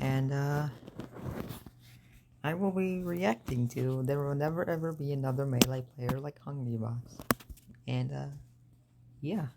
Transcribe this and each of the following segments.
and I will be reacting to there will never ever be another melee player like hungrybox, and yeah.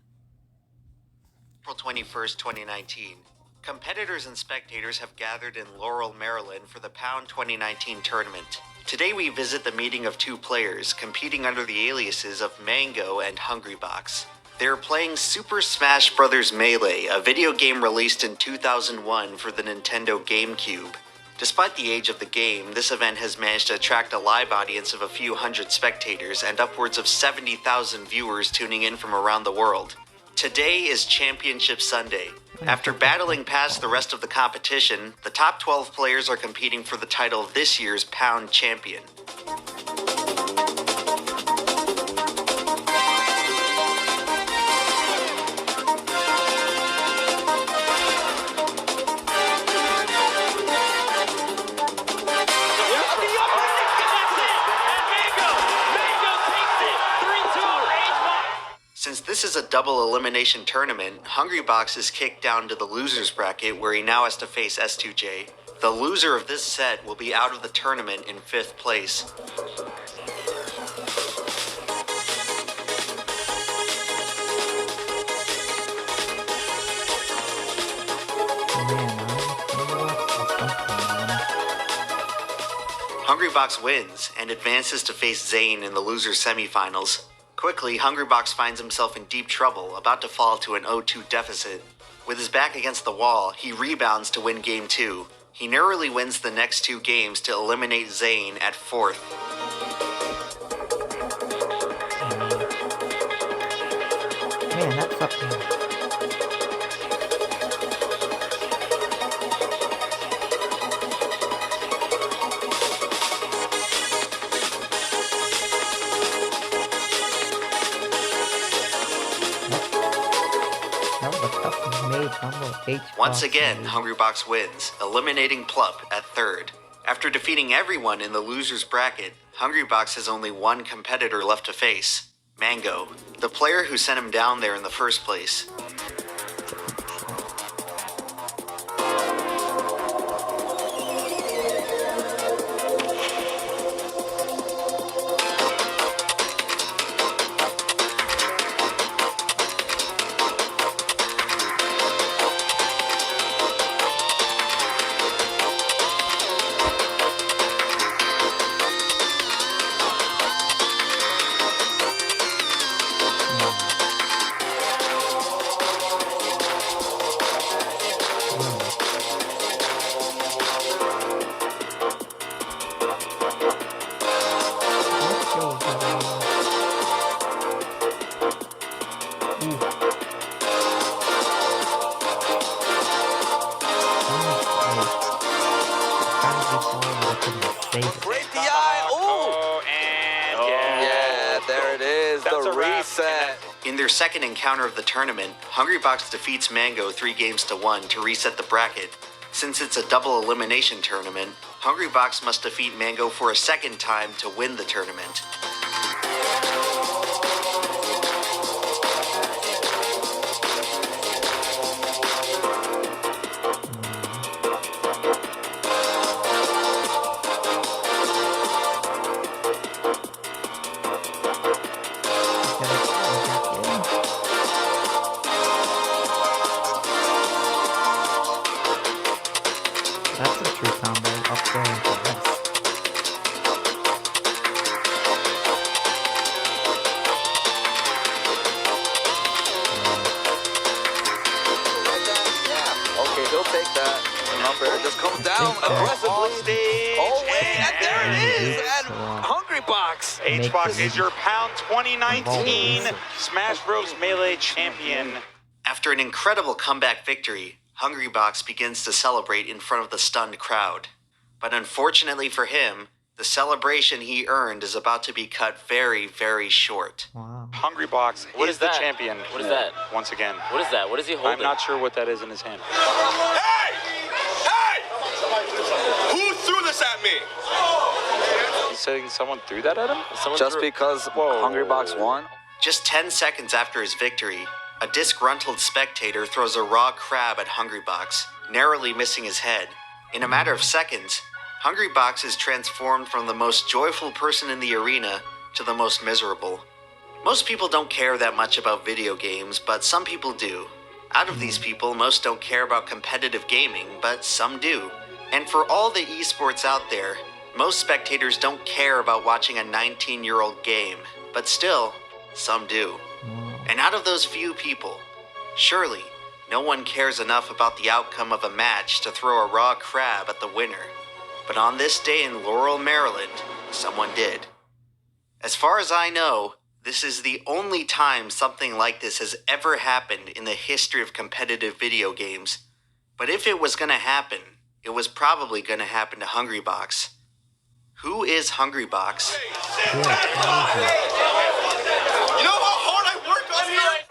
April 21st, 2019. Competitors and spectators have gathered in Laurel, Maryland for the Pound 2019 tournament. Today we visit the meeting of two players competing under the aliases of Mango and hungrybox. They're playing Super Smash Bros. Melee, a video game released in 2001 for the Nintendo GameCube. Despite the age of the game, this event has managed to attract a live audience of a few hundred spectators and upwards of 70,000 viewers tuning in from around the world. Today is Championship Sunday. After battling past the rest of the competition, the top 12 players are competing for the title of this year's Pound Champion. Since this is a double elimination tournament, hungrybox is kicked down to the losers bracket where he now has to face S2J. The loser of this set will be out of the tournament in 5th place. Hungrybox wins and advances to face Zane in the losers semifinals. Quickly, hungrybox finds himself in deep trouble, about to fall to an 0-2 deficit. With his back against the wall, he rebounds to win Game 2. He narrowly wins the next 2 games to eliminate Zane at 4th. Man, that's up there. Once again, hungrybox wins, eliminating Plup at 3rd. After defeating everyone in the losers bracket, hungrybox has only one competitor left to face, Mango, the player who sent him down there in the first place. Break the eye. Ooh. Yeah, there it is. The reset. In their second encounter of the tournament, hungrybox defeats Mango 3-1 to reset the bracket. Since it's a double elimination tournament, hungrybox must defeat Mango for a second time to win the tournament. That's a true combo up there into this. Okay, he'll take that. Up air just comes down aggressively. Oh, wait, and there it is. And hungrybox. HBox is your Pound 2019 Smash Bros. Melee champion. After an incredible comeback victory, hungrybox begins to celebrate in front of the stunned crowd. But unfortunately for him, the celebration he earned is about to be cut very, very short. Wow. hungrybox What is is the that? champion. What is that? Once again. What is that? What is he holding? I'm not sure what that is in his hand. Hey! Hey! Who threw this at me? He's saying someone threw that at him? Just because hungrybox won? Just 10 seconds after his victory, a disgruntled spectator throws a raw crab at hungrybox, narrowly missing his head. In a matter of seconds, hungrybox is transformed from the most joyful person in the arena to the most miserable. Most people don't care that much about video games, but some people do. Out of these people, most don't care about competitive gaming, but some do. And for all the esports out there, most spectators don't care about watching a 19-year-old game, but still, some do. And out of those few people, surely, no one cares enough about the outcome of a match to throw a raw crab at the winner. But on this day in Laurel, Maryland, someone did. As far as I know, this is the only time something like this has ever happened in the history of competitive video games. But if it was gonna happen, it was probably gonna happen to hungrybox. Who is hungrybox? You know how hard I work on here?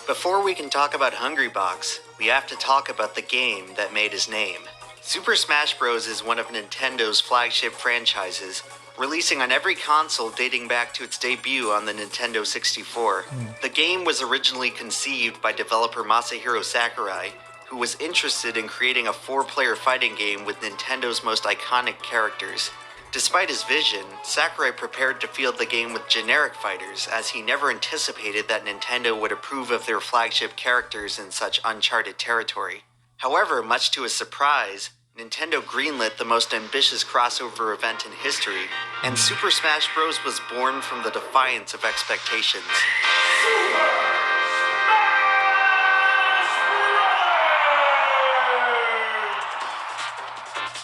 Before we can talk about hungrybox, we have to talk about the game that made his name. Super Smash Bros. Is one of Nintendo's flagship franchises, releasing on every console dating back to its debut on the Nintendo 64. The game was originally conceived by developer Masahiro Sakurai, who was interested in creating a 4-player fighting game with Nintendo's most iconic characters. Despite his vision, Sakurai prepared to field the game with generic fighters, as he never anticipated that Nintendo would approve of their flagship characters in such uncharted territory. However, much to his surprise, Nintendo greenlit the most ambitious crossover event in history, and Super Smash Bros. Was born from the defiance of expectations.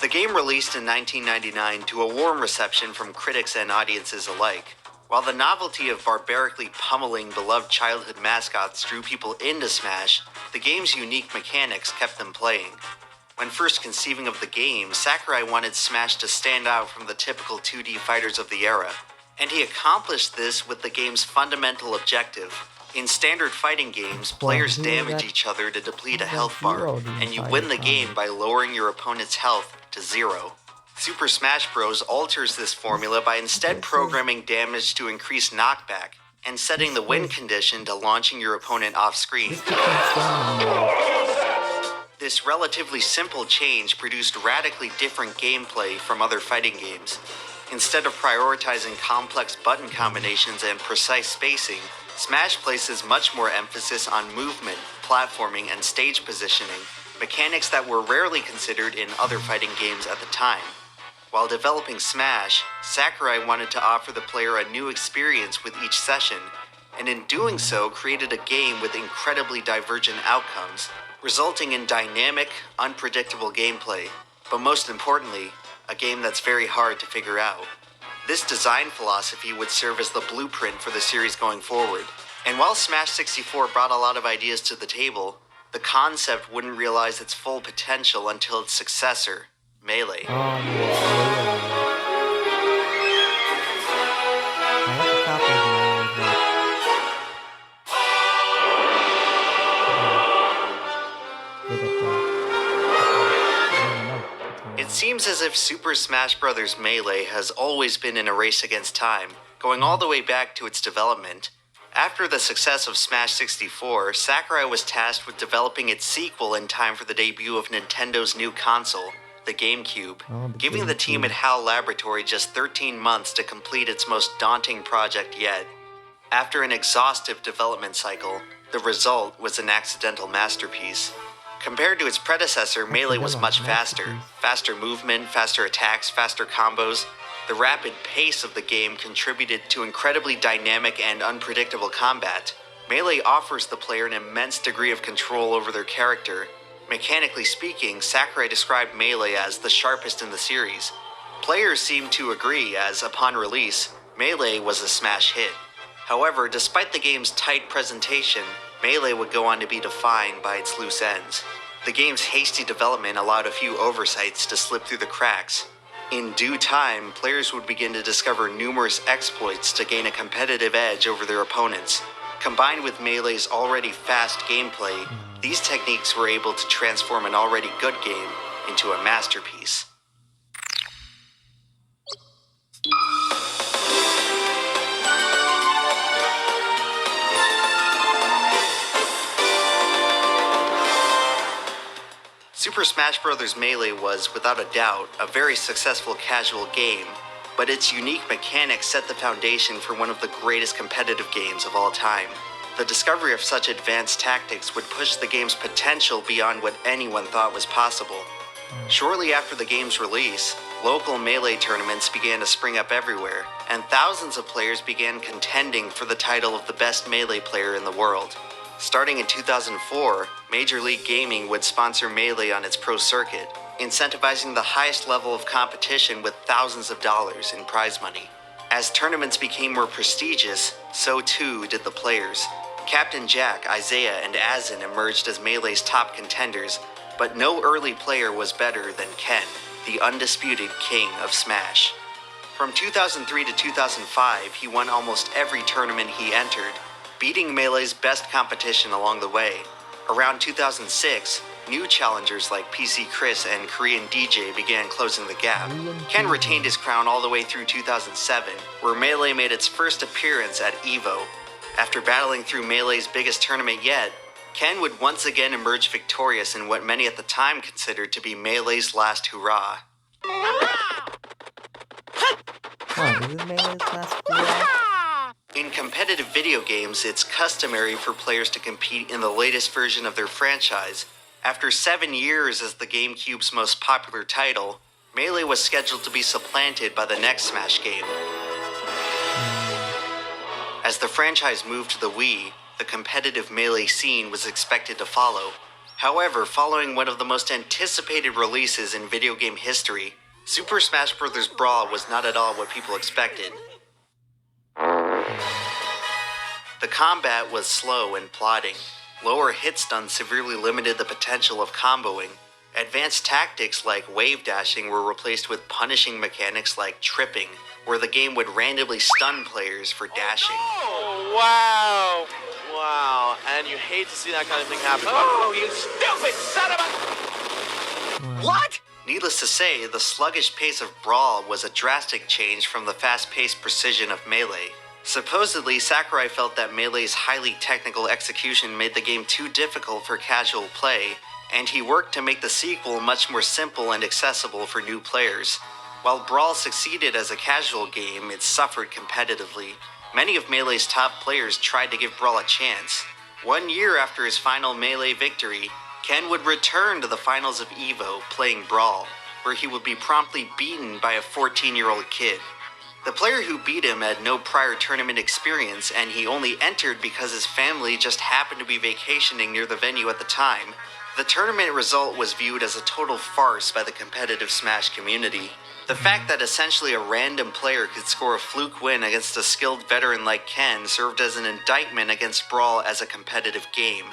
The game released in 1999 to a warm reception from critics and audiences alike. While the novelty of barbarically pummeling beloved childhood mascots drew people into Smash, the game's unique mechanics kept them playing. When first conceiving of the game, Sakurai wanted Smash to stand out from the typical 2D fighters of the era, and he accomplished this with the game's fundamental objective. In standard fighting games, players damage each other to deplete a health bar, and you win the game by lowering your opponent's health to 0. Super Smash Bros. Alters this formula by instead programming damage to increase knockback, and setting the win condition to launching your opponent off screen. This relatively simple change produced radically different gameplay from other fighting games. Instead of prioritizing complex button combinations and precise spacing, Smash places much more emphasis on movement, platforming, and stage positioning, mechanics that were rarely considered in other fighting games at the time. While developing Smash, Sakurai wanted to offer the player a new experience with each session, and in doing so created a game with incredibly divergent outcomes, resulting in dynamic, unpredictable gameplay, but most importantly, a game that's very hard to figure out. This design philosophy would serve as the blueprint for the series going forward, and while Smash 64 brought a lot of ideas to the table, the concept wouldn't realize its full potential until its successor, Melee. It seems as if Super Smash Bros. Melee has always been in a race against time, going all the way back to its development. After the success of Smash 64, Sakurai was tasked with developing its sequel in time for the debut of Nintendo's new console, the GameCube, giving the team at HAL Laboratory just 13 months to complete its most daunting project yet. After an exhaustive development cycle, the result was an accidental masterpiece. Compared to its predecessor, Melee was much faster. Faster movement, faster attacks, faster combos. The rapid pace of the game contributed to incredibly dynamic and unpredictable combat. Melee offers the player an immense degree of control over their character. Mechanically speaking, Sakurai described Melee as the sharpest in the series. Players seemed to agree as, upon release, Melee was a smash hit. However, despite the game's tight presentation, Melee would go on to be defined by its loose ends. The game's hasty development allowed a few oversights to slip through the cracks. In due time, players would begin to discover numerous exploits to gain a competitive edge over their opponents. Combined with Melee's already fast gameplay, these techniques were able to transform an already good game into a masterpiece. Super Smash Bros. Melee was, without a doubt, a very successful casual game, but its unique mechanics set the foundation for one of the greatest competitive games of all time. The discovery of such advanced tactics would push the game's potential beyond what anyone thought was possible. Shortly after the game's release, local Melee tournaments began to spring up everywhere, and thousands of players began contending for the title of the best Melee player in the world. Starting in 2004, Major League Gaming would sponsor Melee on its pro circuit, incentivizing the highest level of competition with thousands of dollars in prize money. As tournaments became more prestigious, so too did the players. Captain Jack, Isaiah, and Azin emerged as Melee's top contenders, but no early player was better than Ken, the undisputed king of Smash. From 2003 to 2005, he won almost every tournament he entered, beating Melee's best competition along the way. Around 2006, new challengers like PC Chris and Korean DJ began closing the gap. Ken retained his crown all the way through 2007, where Melee made its first appearance at EVO. After battling through Melee's biggest tournament yet, Ken would once again emerge victorious in what many at the time considered to be Melee's last hurrah. What, is it Melee's last hurrah? In competitive video games, it's customary for players to compete in the latest version of their franchise. After 7 years as the GameCube's most popular title, Melee was scheduled to be supplanted by the next Smash game. As the franchise moved to the Wii, the competitive Melee scene was expected to follow. However, following one of the most anticipated releases in video game history, Super Smash Bros. Brawl was not at all what people expected. The combat was slow and plodding. Lower hit stun severely limited the potential of comboing. Advanced tactics like wave dashing were replaced with punishing mechanics like tripping, where the game would randomly stun players for dashing. Oh, wow. Wow. And you hate to see that kind of thing happen. Oh, you stupid son of a... What? Needless to say, the sluggish pace of Brawl was a drastic change from the fast-paced precision of Melee. Supposedly, Sakurai felt that Melee's highly technical execution made the game too difficult for casual play, and he worked to make the sequel much more simple and accessible for new players. While Brawl succeeded as a casual game, it suffered competitively. Many of Melee's top players tried to give Brawl a chance. 1 year after his final Melee victory, Ken would return to the finals of EVO playing Brawl, where he would be promptly beaten by a 14-year-old kid. The player who beat him had no prior tournament experience, and he only entered because his family just happened to be vacationing near the venue at the time. The tournament result was viewed as a total farce by the competitive Smash community. The fact that essentially a random player could score a fluke win against a skilled veteran like Ken served as an indictment against Brawl as a competitive game.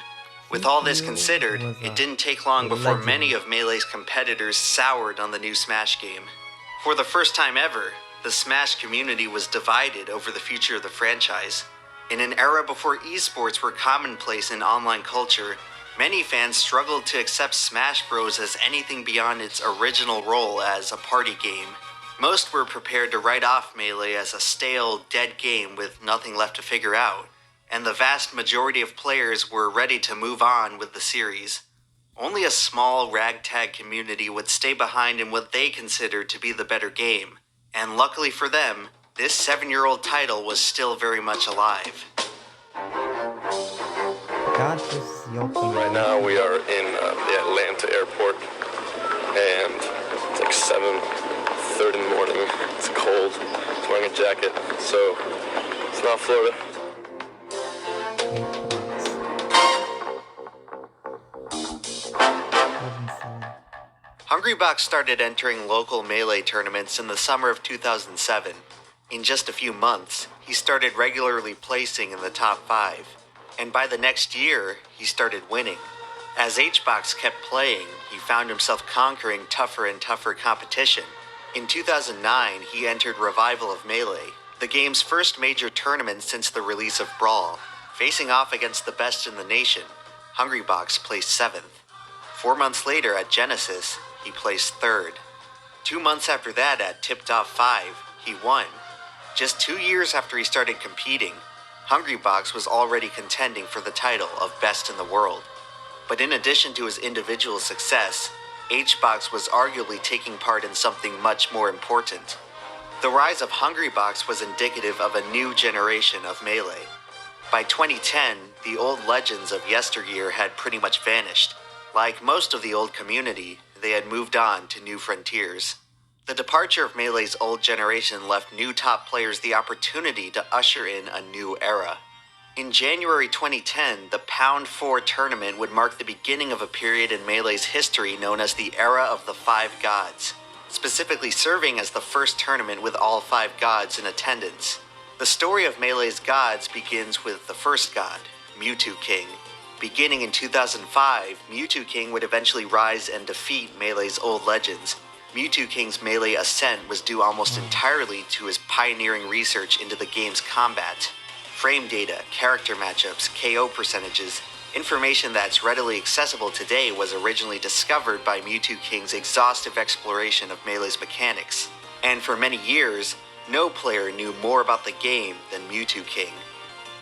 With all this considered, it didn't take long before many of Melee's competitors soured on the new Smash game. For the first time ever, the Smash community was divided over the future of the franchise. In an era before esports were commonplace in online culture, many fans struggled to accept Smash Bros. As anything beyond its original role as a party game. Most were prepared to write off Melee as a stale, dead game with nothing left to figure out, and the vast majority of players were ready to move on with the series. Only a small ragtag community would stay behind in what they considered to be the better game. And luckily for them, this 7-year-old title was still very much alive. God, this Yoki. Right now we are in the Atlanta airport, and it's like 7:30 in the morning. It's cold. He's wearing a jacket, so it's not Florida. Hungrybox started entering local Melee tournaments in the summer of 2007. In just a few months, he started regularly placing in the top 5. And by the next year, he started winning. As HBox kept playing, he found himself conquering tougher and tougher competition. In 2009, he entered Revival of Melee, the game's first major tournament since the release of Brawl. Facing off against the best in the nation, hungrybox placed 7th. 4 months later at Genesis, he placed 3rd. 2 months after that at Tipped Off 5, he won. Just 2 years after he started competing, hungrybox was already contending for the title of Best in the World. But in addition to his individual success, HBox was arguably taking part in something much more important. The rise of hungrybox was indicative of a new generation of Melee. By 2010, the old legends of yesteryear had pretty much vanished. Like most of the old community, they had moved on to new frontiers. The departure of Melee's old generation left new top players the opportunity to usher in a new era. In January 2010, the Pound 4 tournament would mark the beginning of a period in Melee's history known as the Era of the Five Gods, specifically serving as the first tournament with all 5 gods in attendance. The story of Melee's gods begins with the first god, Mewtwo King. Beginning in 2005, Mewtwo King would eventually rise and defeat Melee's old legends. Mewtwo King's Melee ascent was due almost entirely to his pioneering research into the game's combat. Frame data, character matchups, KO percentages, information that's readily accessible today was originally discovered by Mewtwo King's exhaustive exploration of Melee's mechanics. And for many years, no player knew more about the game than Mewtwo King.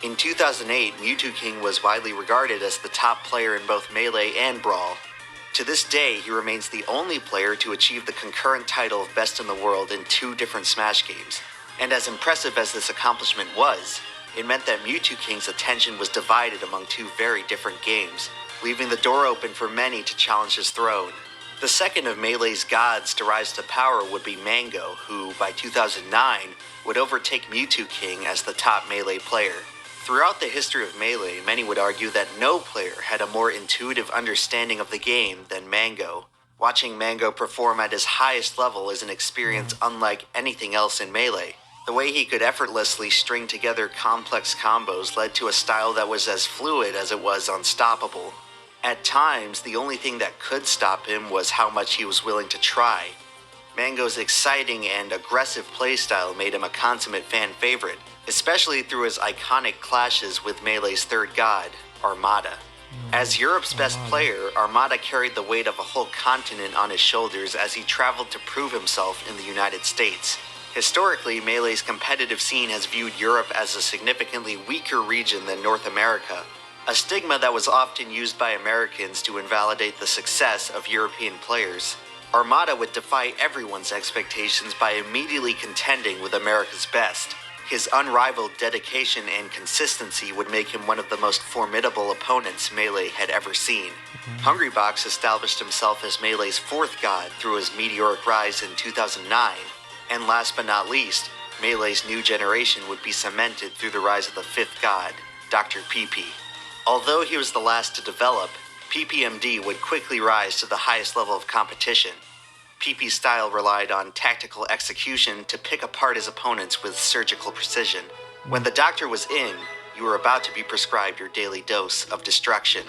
In 2008, Mewtwo King was widely regarded as the top player in both Melee and Brawl. To this day, he remains the only player to achieve the concurrent title of Best in the World in 2 different Smash games. And as impressive as this accomplishment was, it meant that Mewtwo King's attention was divided among 2 very different games, leaving the door open for many to challenge his throne. The second of Melee's gods to rise to power would be Mango, who, by 2009, would overtake Mewtwo King as the top Melee player. Throughout the history of Melee, many would argue that no player had a more intuitive understanding of the game than Mango. Watching Mango perform at his highest level is an experience unlike anything else in Melee. The way he could effortlessly string together complex combos led to a style that was as fluid as it was unstoppable. At times, the only thing that could stop him was how much he was willing to try. Mango's exciting and aggressive playstyle made him a consummate fan favorite, especially through his iconic clashes with Melee's third god, Armada. As Europe's best player, Armada carried the weight of a whole continent on his shoulders as he traveled to prove himself in the United States. Historically, Melee's competitive scene has viewed Europe as a significantly weaker region than North America, a stigma that was often used by Americans to invalidate the success of European players. Armada would defy everyone's expectations by immediately contending with America's best. His unrivaled dedication and consistency would make him one of the most formidable opponents Melee had ever seen. hungrybox established himself as Melee's 4th god through his meteoric rise in 2009. And last but not least, Melee's new generation would be cemented through the rise of the 5th god, Dr. PP. Although he was the last to develop, PPMD would quickly rise to the highest level of competition. PP's style relied on tactical execution to pick apart his opponents with surgical precision. When the doctor was in, you were about to be prescribed your daily dose of destruction.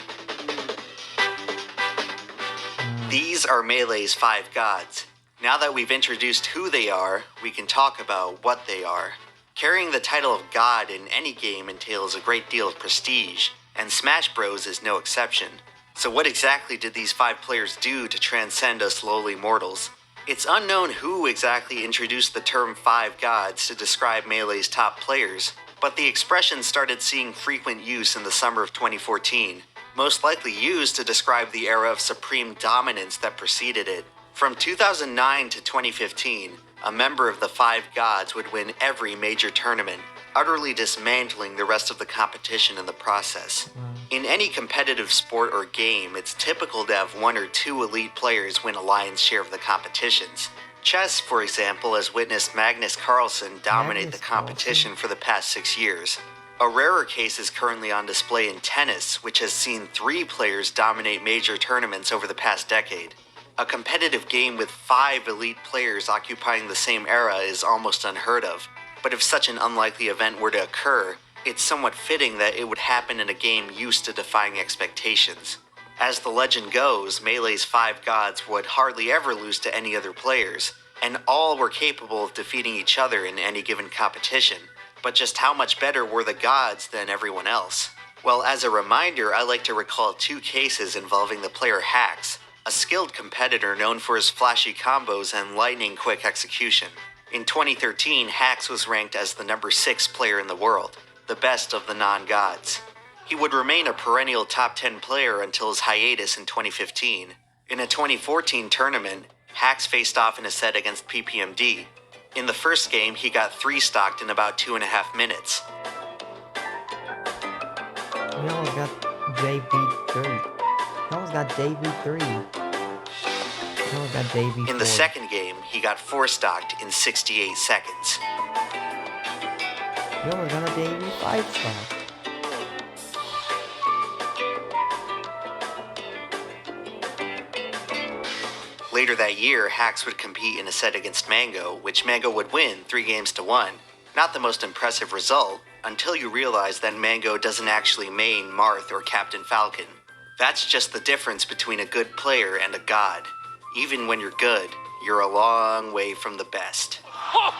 These are Melee's 5 gods. Now that we've introduced who they are, we can talk about what they are. Carrying the title of God in any game entails a great deal of prestige, and Smash Bros is no exception. So what exactly did these 5 players do to transcend us lowly mortals? It's unknown who exactly introduced the term 5 gods to describe Melee's top players, but the expression started seeing frequent use in the summer of 2014, most likely used to describe the era of supreme dominance that preceded it. From 2009 to 2015, a member of the 5 gods would win every major tournament, utterly dismantling the rest of the competition in the process. In any competitive sport or game, it's typical to have 1 or 2 elite players win a lion's share of the competitions. Chess, for example, has witnessed Magnus Carlsen dominate the competition for the past 6 years. A rarer case is currently on display in tennis, which has seen 3 players dominate major tournaments over the past decade. A competitive game with 5 elite players occupying the same era is almost unheard of, but if such an unlikely event were to occur, it's somewhat fitting that it would happen in a game used to defying expectations. As the legend goes, Melee's 5 gods would hardly ever lose to any other players, and all were capable of defeating each other in any given competition. But just how much better were the gods than everyone else? Well, as a reminder, I like to recall 2 cases involving the player Hacks, a skilled competitor known for his flashy combos and lightning-quick execution. In 2013, Hacks was ranked as the number 6 player in the world, the best of the non-gods. He would remain a perennial top 10 player until his hiatus in 2015. In a 2014 tournament, Hacks faced off in a set against PPMD. In the first game, he got 3-stocked in about 2.5 minutes. We almost got JV3. We almost got JV3. We almost got JV4. In the second game, he got 4-stocked in 68 seconds. We almost got a JV5 stock. Later that year, Hacks would compete in a set against Mango, which Mango would win 3-1. Not the most impressive result, until you realize that Mango doesn't actually main Marth or Captain Falcon. That's just the difference between a good player and a god. Even when you're good, you're a long way from the best. Oh!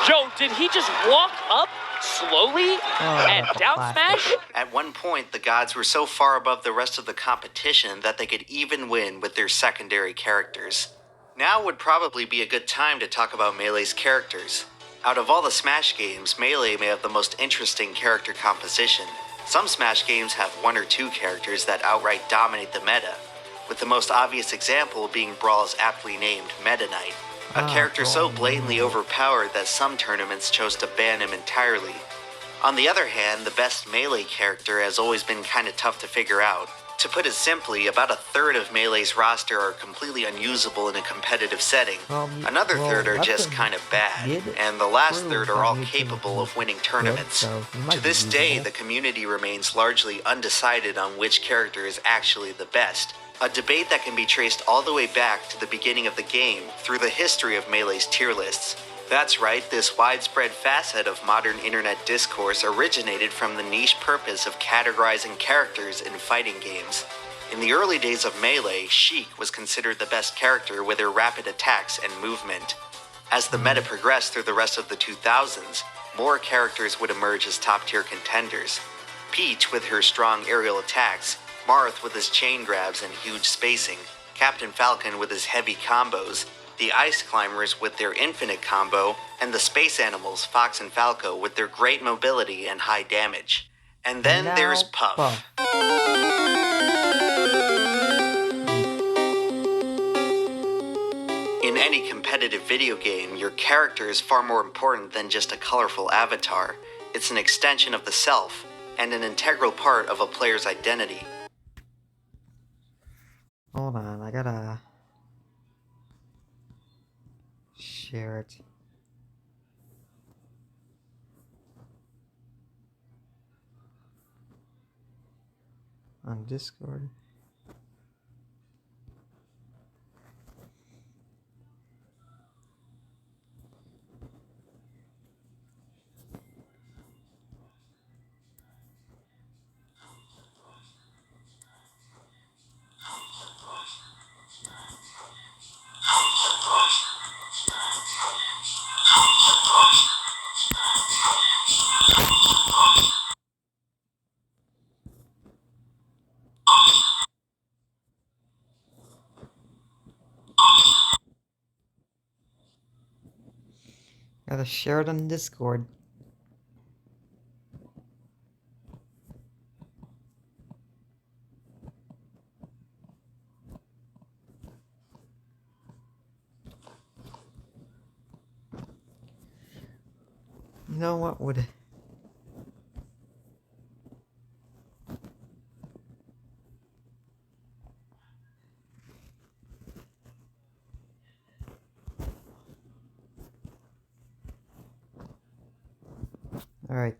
Joe, did he just walk up slowly and down smash? At one point, the gods were so far above the rest of the competition that they could even win with their secondary characters. Now would probably be a good time to talk about Melee's characters. Out of all the Smash games, Melee may have the most interesting character composition. Some Smash games have 1 or 2 characters that outright dominate the meta, with the most obvious example being Brawl's aptly named Meta Knight, a character so blatantly overpowered that some tournaments chose to ban him entirely. On the other hand, the best Melee character has always been kinda tough to figure out. To put it simply, about a third of Melee's roster are completely unusable in a competitive setting. Another third are just kind of bad, and the last third are all capable of winning tournaments. To this day, the community remains largely undecided on which character is actually the best. A debate that can be traced all the way back to the beginning of the game through the history of Melee's tier lists. That's right, this widespread facet of modern internet discourse originated from the niche purpose of categorizing characters in fighting games. In the early days of Melee, Sheik was considered the best character with her rapid attacks and movement. As the meta progressed through the rest of the 2000s, more characters would emerge as top-tier contenders. Peach with her strong aerial attacks, Marth with his chain grabs and huge spacing, Captain Falcon with his heavy combos, the Ice Climbers with their infinite combo, and the Space Animals, Fox and Falco, with their great mobility and high damage. And then there's Puff. In any competitive video game, your character is far more important than just a colorful avatar. It's an extension of the self, and an integral part of a player's identity. Hold on, I gotta share it. On Discord. Gotta share it on Discord. You know what would... Alright,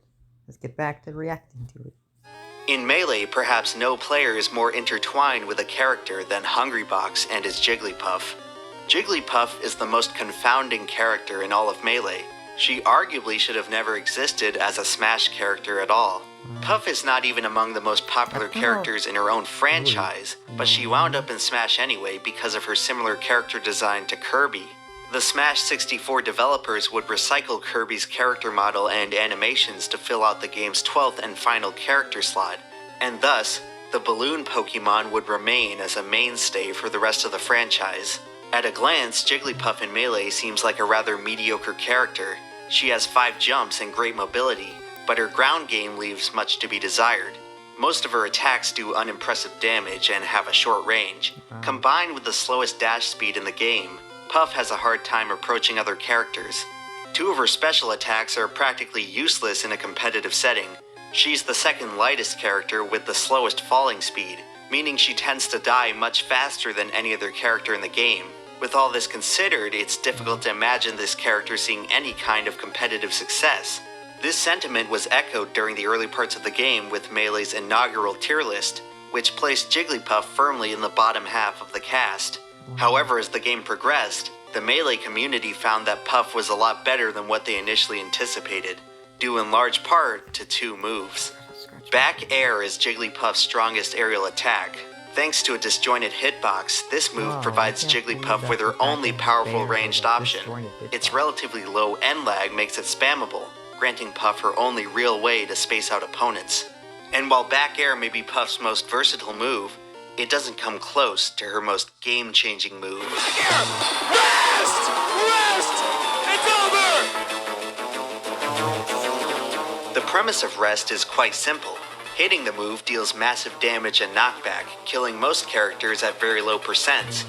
let's get back to reacting to it. In Melee, perhaps no player is more intertwined with a character than hungrybox and his Jigglypuff. Jigglypuff is the most confounding character in all of Melee. She arguably should have never existed as a Smash character at all. Puff is not even among the most popular characters in her own franchise, but she wound up in Smash anyway because of her similar character design to Kirby. The Smash 64 developers would recycle Kirby's character model and animations to fill out the game's 12th and final character slot, and thus, the balloon Pokemon would remain as a mainstay for the rest of the franchise. At a glance, Jigglypuff in Melee seems like a rather mediocre character. She has 5 jumps and great mobility, but her ground game leaves much to be desired. Most of her attacks do unimpressive damage and have a short range. Combined with the slowest dash speed in the game, Puff has a hard time approaching other characters. 2 of her special attacks are practically useless in a competitive setting. She's the second lightest character with the slowest falling speed, meaning she tends to die much faster than any other character in the game. With all this considered, it's difficult to imagine this character seeing any kind of competitive success. This sentiment was echoed during the early parts of the game with Melee's inaugural tier list, which placed Jigglypuff firmly in the bottom half of the cast. However, as the game progressed, the Melee community found that Puff was a lot better than what they initially anticipated, due in large part to 2 moves. Back Air is Jigglypuff's strongest aerial attack. Thanks to a disjointed hitbox, this move provides Jigglypuff with her only powerful ranged option. Its relatively low end lag makes it spammable, granting Puff her only real way to space out opponents. And while Back Air may be Puff's most versatile move, it doesn't come close to her most game-changing move. Rest! Rest! It's over! The premise of Rest is quite simple. Hitting the move deals massive damage and knockback, killing most characters at very low percents.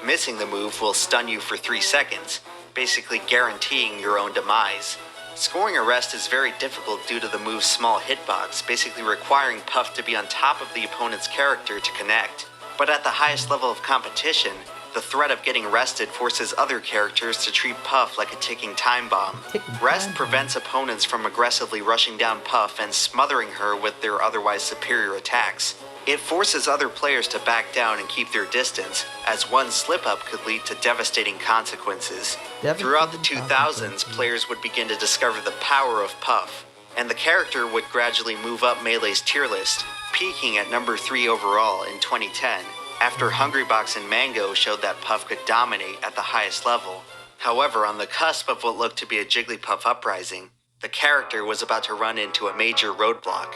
Missing the move will stun you for 3 seconds, basically guaranteeing your own demise. Scoring a rest is very difficult due to the move's small hitbox, basically requiring Puff to be on top of the opponent's character to connect. But at the highest level of competition, the threat of getting rested forces other characters to treat Puff like a ticking time bomb. Rest prevents opponents from aggressively rushing down Puff and smothering her with their otherwise superior attacks. It forces other players to back down and keep their distance, as one slip-up could lead to devastating consequences. Throughout the 2000s, players would begin to discover the power of Puff, and the character would gradually move up Melee's tier list, peaking at number 3 overall in 2010, after hungrybox and Mango showed that Puff could dominate at the highest level. However, on the cusp of what looked to be a Jigglypuff uprising, the character was about to run into a major roadblock.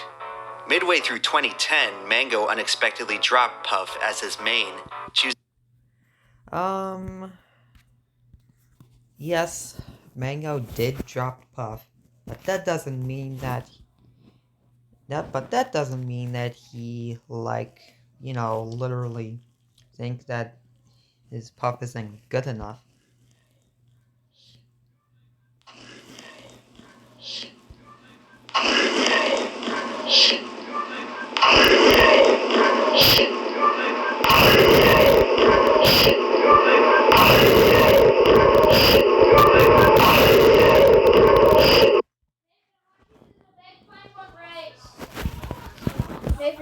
Midway through 2010, Mango unexpectedly dropped Puff as his main, choosing... Yes, Mango did drop Puff, but that doesn't mean that... that doesn't mean that he, like, you know, literally think that his Puff isn't good enough.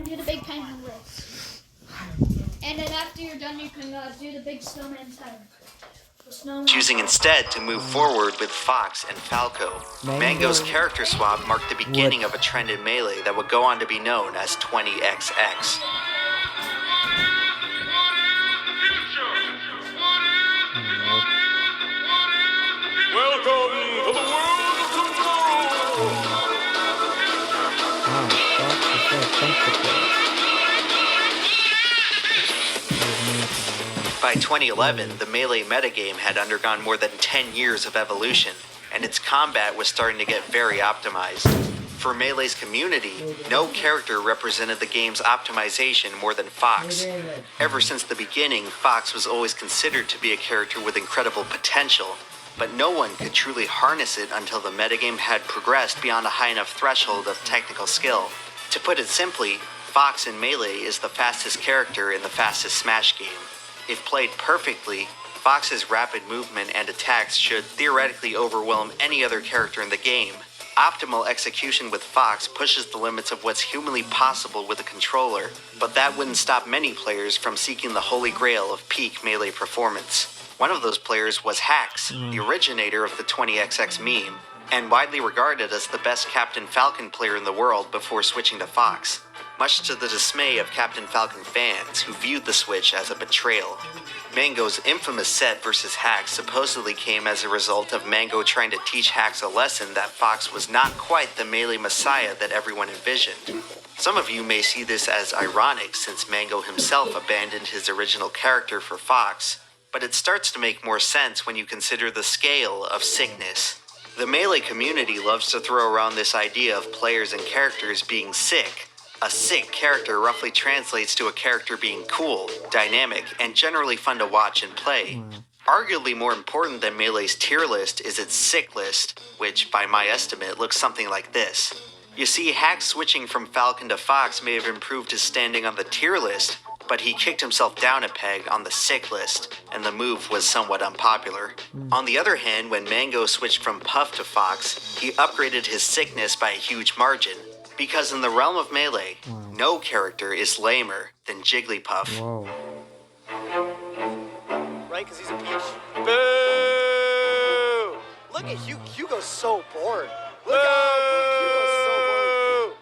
Do the big penguin race. And then after you're done, you can do the big snowman title. Choosing instead to move forward with Fox and Falco. Mango's character swap marked the beginning of a trend in Melee that would go on to be known as 20XX. Welcome to the world of tomorrow! By 2011, the Melee metagame had undergone more than 10 years of evolution, and its combat was starting to get very optimized. For Melee's community, no character represented the game's optimization more than Fox. Ever since the beginning, Fox was always considered to be a character with incredible potential, but no one could truly harness it until the metagame had progressed beyond a high enough threshold of technical skill. To put it simply, Fox in Melee is the fastest character in the fastest Smash game. If played perfectly, Fox's rapid movement and attacks should theoretically overwhelm any other character in the game. Optimal execution with Fox pushes the limits of what's humanly possible with a controller, but that wouldn't stop many players from seeking the holy grail of peak Melee performance. One of those players was Hax, the originator of the 20XX meme, and widely regarded as the best Captain Falcon player in the world before switching to Fox. much to the dismay of Captain Falcon fans who viewed the switch as a betrayal. Mango's infamous set versus Hax supposedly came as a result of Mango trying to teach Hax a lesson that Fox was not quite the Melee messiah that everyone envisioned. Some of you may see this as ironic since Mango himself abandoned his original character for Fox, but it starts to make more sense when you consider the scale of sickness. The Melee community loves to throw around this idea of players and characters being sick. A sick character roughly translates to a character being cool, dynamic, and generally fun to watch and play. Arguably more important than Melee's tier list is its sick list, which, by my estimate, looks something like this. You see, Hax switching from Falcon to Fox may have improved his standing on the tier list, but he kicked himself down a peg on the sick list, and the move was somewhat unpopular. On the other hand, when Mango switched from Puff to Fox, he upgraded his sickness by a huge margin. Because in the realm of Melee, no character is lamer than Jigglypuff. Whoa. Right, because he's a peach. Boo! Look at Hugo's so bored. Look how Hugo's so bored.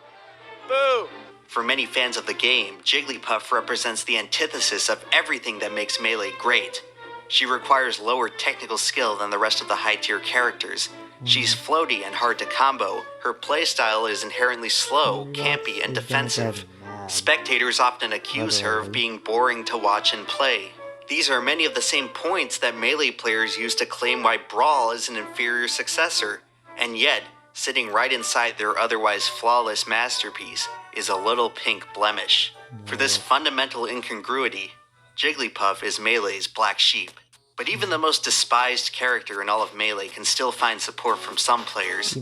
Boo! For many fans of the game, Jigglypuff represents the antithesis of everything that makes Melee great. She requires lower technical skill than the rest of the high-tier characters. She's floaty and hard to combo. Her playstyle is inherently slow, campy, and defensive. Spectators often accuse her of being boring to watch and play. These are many of the same points that Melee players use to claim why Brawl is an inferior successor. And yet, sitting right inside their otherwise flawless masterpiece is a little pink blemish. For this fundamental incongruity, Jigglypuff is Melee's black sheep. But even the most despised character in all of Melee can still find support from some players.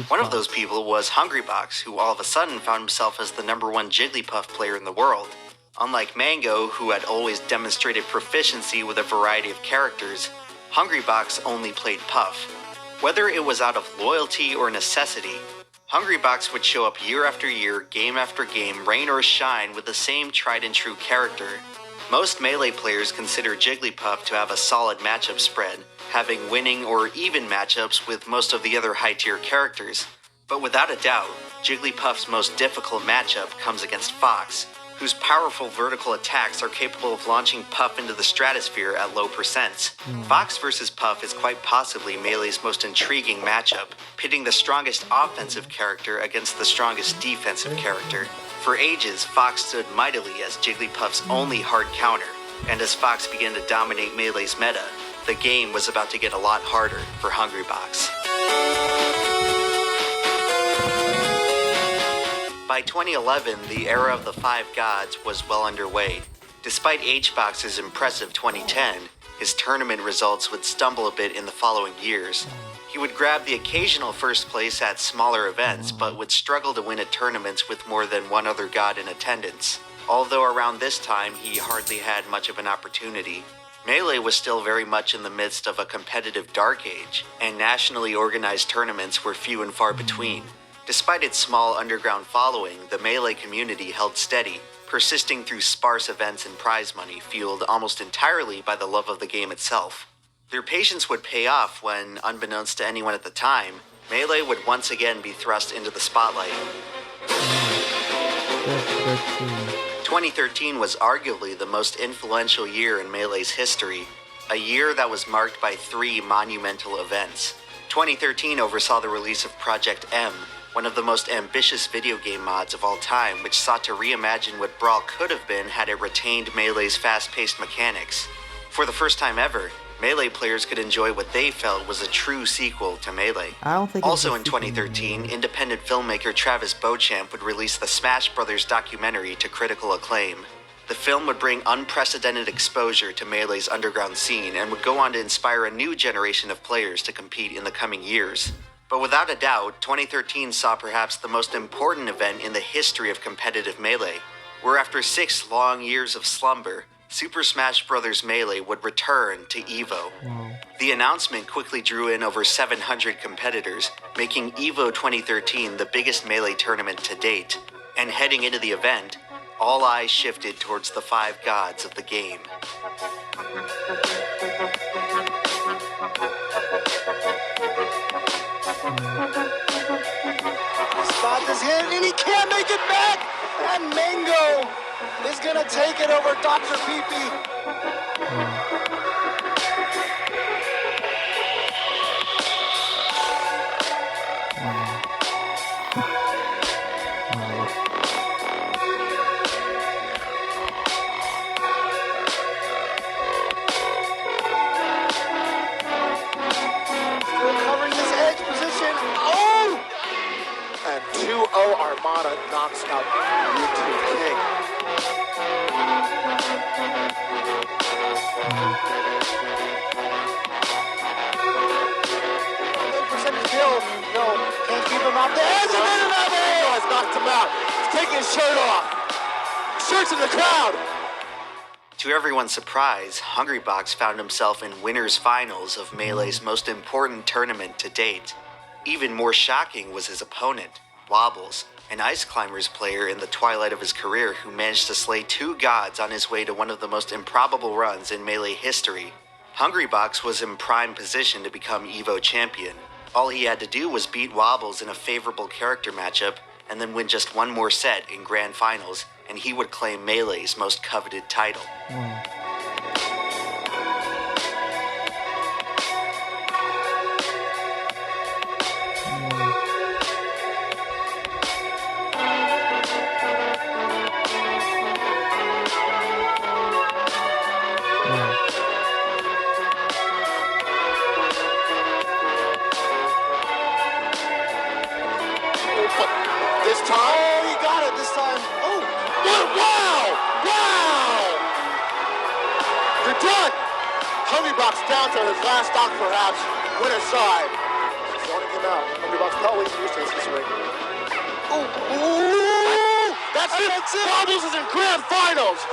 One of those people was hungrybox, who all of a sudden found himself as the #1 Jigglypuff player in the world. Unlike Mango, who had always demonstrated proficiency with a variety of characters, hungrybox only played Puff. Whether it was out of loyalty or necessity, hungrybox would show up year after year, game after game, rain or shine with the same tried and true character. Most Melee players consider Jigglypuff to have a solid matchup spread, having winning or even matchups with most of the other high-tier characters. But without a doubt, Jigglypuff's most difficult matchup comes against Fox, whose powerful vertical attacks are capable of launching Puff into the stratosphere at low percents. Fox versus Puff is quite possibly Melee's most intriguing matchup, pitting the strongest offensive character against the strongest defensive character. For ages, Fox stood mightily as Jigglypuff's only hard counter, and as Fox began to dominate Melee's meta, the game was about to get a lot harder for hungrybox. By 2011, the era of the Five Gods was well underway. Despite HBox's impressive 2010, his tournament results would stumble a bit in the following years. He would grab the occasional first place at smaller events, but would struggle to win at tournaments with more than one other god in attendance. Although around this time, he hardly had much of an opportunity. Melee was still very much in the midst of a competitive dark age, and nationally organized tournaments were few and far between. Despite its small underground following, the Melee community held steady, persisting through sparse events and prize money fueled almost entirely by the love of the game itself. Their patience would pay off when, unbeknownst to anyone at the time, Melee would once again be thrust into the spotlight. 2013 was arguably the most influential year in Melee's history, a year that was marked by 3 monumental events. 2013 oversaw the release of Project M, one of the most ambitious video game mods of all time, which sought to reimagine what Brawl could have been had it retained Melee's fast-paced mechanics. For the first time ever, Melee players could enjoy what they felt was a true sequel to Melee. Also in 2013, independent filmmaker Travis Beauchamp would release the Smash Bros. Documentary to critical acclaim. The film would bring unprecedented exposure to Melee's underground scene and would go on to inspire a new generation of players to compete in the coming years. But without a doubt, 2013 saw perhaps the most important event in the history of competitive Melee, where after 6 long years of slumber, Super Smash Bros. Melee would return to EVO. The announcement quickly drew in over 700 competitors, making EVO 2013 the biggest Melee tournament to date. And heading into the event, all eyes shifted towards the 5 gods of the game. Spot is hit and he can't make it back! 3-1 Mango is gonna take it over Dr. Pee-Pee. Still covering this edge position. Oh! And 2-0 Armada knocks out YouTube King. Percentage kill. No, can't keep him off the edge. And then another has knocked him out. He's taking his shirt off. Shirts in the crowd. To everyone's surprise, hungrybox found himself in winners' finals of Melee's most important tournament to date. Even more shocking was his opponent, Wobbles, an ice climbers player in the twilight of his career who managed to slay 2 gods on his way to one of the most improbable runs in Melee history. Hungrybox was in prime position to become EVO champion. All he had to do was beat Wobbles in a favorable character matchup and then win just one more set in grand finals, and he would claim Melee's most coveted title. This time, oh, he got it this time. Oh, what? Wow! Wow! You're done. Hungrybox down to his last stock, perhaps. Winner's side. Zoning him out. Hungrybox probably used to this situation. Ooh! That's it. Wobbles is in grand finals.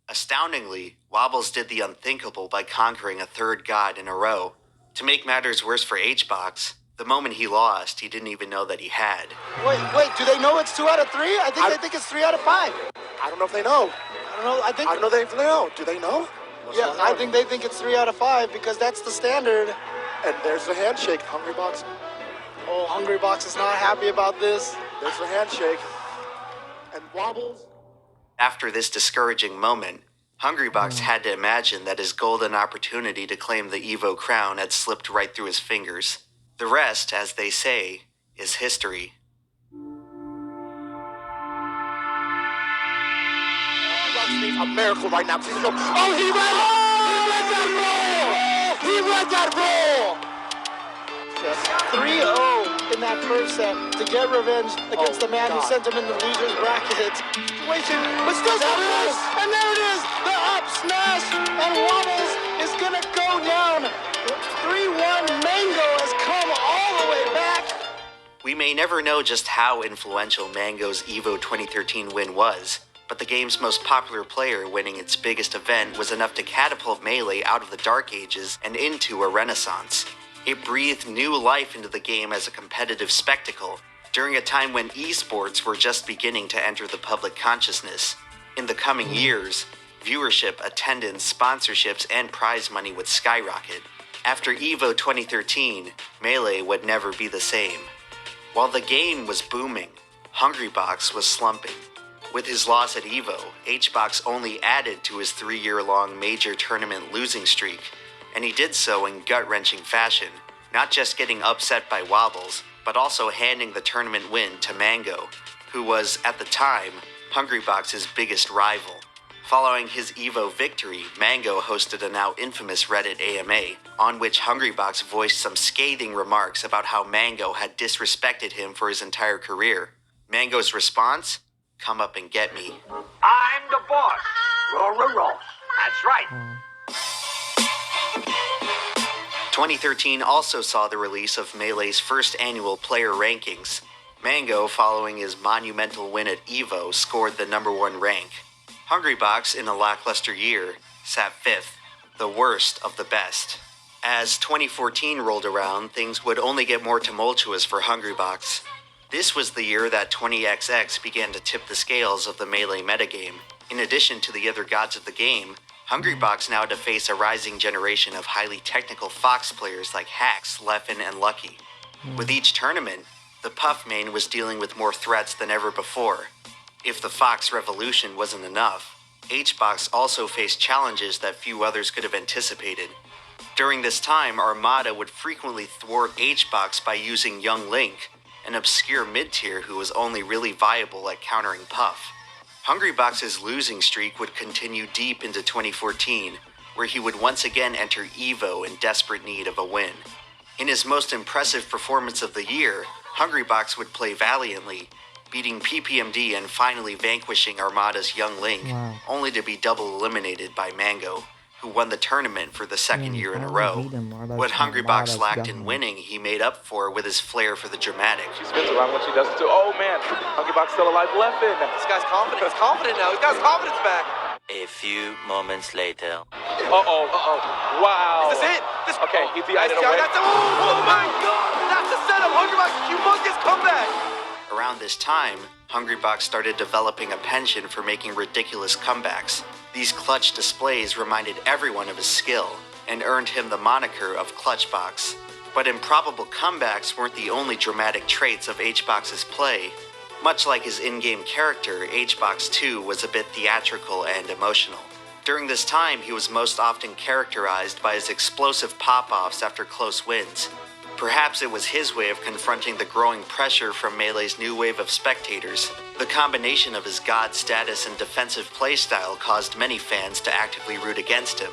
Astoundingly, Wobbles did the unthinkable by conquering a 3rd god in a row. To make matters worse for Hbox, the moment he lost, he didn't even know that he had. Wait, do they know it's 2 out of 3? I think they think it's 3 out of 5. I don't know if they know. I don't know if they know. Do they know? Yeah, I think they think it's 3 out of 5 because that's the standard. And there's the handshake, Hungrybox. Oh, Hungrybox is not happy about this. There's the handshake. And Wobbles. After this discouraging moment, Hungrybox had to imagine that his golden opportunity to claim the EVO crown had slipped right through his fingers. The rest, as they say, is history. Hungrybox needs a miracle right now. Please go. Oh, he read that roll! He read that roll! 3-0 in that first set to get revenge against the man who sent him in the loser's bracket situation. But still so close! And there it is! The up smash! And Wobbles is gonna go down. 3-1 Mango has come all the way back. We may never know just how influential Mango's EVO 2013 win was, but the game's most popular player winning its biggest event was enough to catapult Melee out of the Dark Ages and into a renaissance. It breathed new life into the game as a competitive spectacle, during a time when esports were just beginning to enter the public consciousness. In the coming years, viewership, attendance, sponsorships, and prize money would skyrocket. After EVO 2013, Melee would never be the same. While the game was booming, Hungrybox was slumping. With his loss at EVO, Hbox only added to his 3-year-long major tournament losing streak, and he did so in gut-wrenching fashion, not just getting upset by Wobbles, but also handing the tournament win to Mango, who was, at the time, Hungrybox's biggest rival. Following his EVO victory, Mango hosted a now infamous Reddit AMA, on which Hungrybox voiced some scathing remarks about how Mango had disrespected him for his entire career. Mango's response? Come up and get me. I'm the boss. Roll, roll, roll. That's right. 2013 also saw the release of Melee's first annual player rankings. Mango, following his monumental win at EVO, scored the #1 rank. Hungrybox, in a lackluster year, sat 5th, the worst of the best. As 2014 rolled around, things would only get more tumultuous for Hungrybox. This was the year that 20XX began to tip the scales of the Melee metagame. In addition to the other gods of the game, Hungrybox now had to face a rising generation of highly technical Fox players like Hax, Leffen, and Lucky. With each tournament, the Puff main was dealing with more threats than ever before. If the Fox Revolution wasn't enough, H-Box also faced challenges that few others could have anticipated. During this time, Armada would frequently thwart H-Box by using Young Link, an obscure mid-tier who was only really viable at countering Puff. Hungrybox's losing streak would continue deep into 2014, where he would once again enter EVO in desperate need of a win. In his most impressive performance of the year, Hungrybox would play valiantly, beating PPMD and finally vanquishing Armada's Young Link, only to be double eliminated by Mango, who won the tournament for the second year in a row. What Hungrybox lacked in winning, he made up for with his flair for the dramatic. She spins around when she does it too. Oh man, Hungrybox still alive, left in. This guy's confident. He's confident now. He's got his confidence back. A few moments later. Wow. Is this it? Okay, he's the item away. Oh my god! That's the setup. Hungrybox, humongous comeback. Around this time, Hungrybox started developing a penchant for making ridiculous comebacks. These clutch displays reminded everyone of his skill and earned him the moniker of Clutchbox. But improbable comebacks weren't the only dramatic traits of H-Box's play. Much like his in-game character, H-Box 2 was a bit theatrical and emotional. During this time, he was most often characterized by his explosive pop-offs after close wins. Perhaps it was his way of confronting the growing pressure from Melee's new wave of spectators. The combination of his god status and defensive playstyle caused many fans to actively root against him.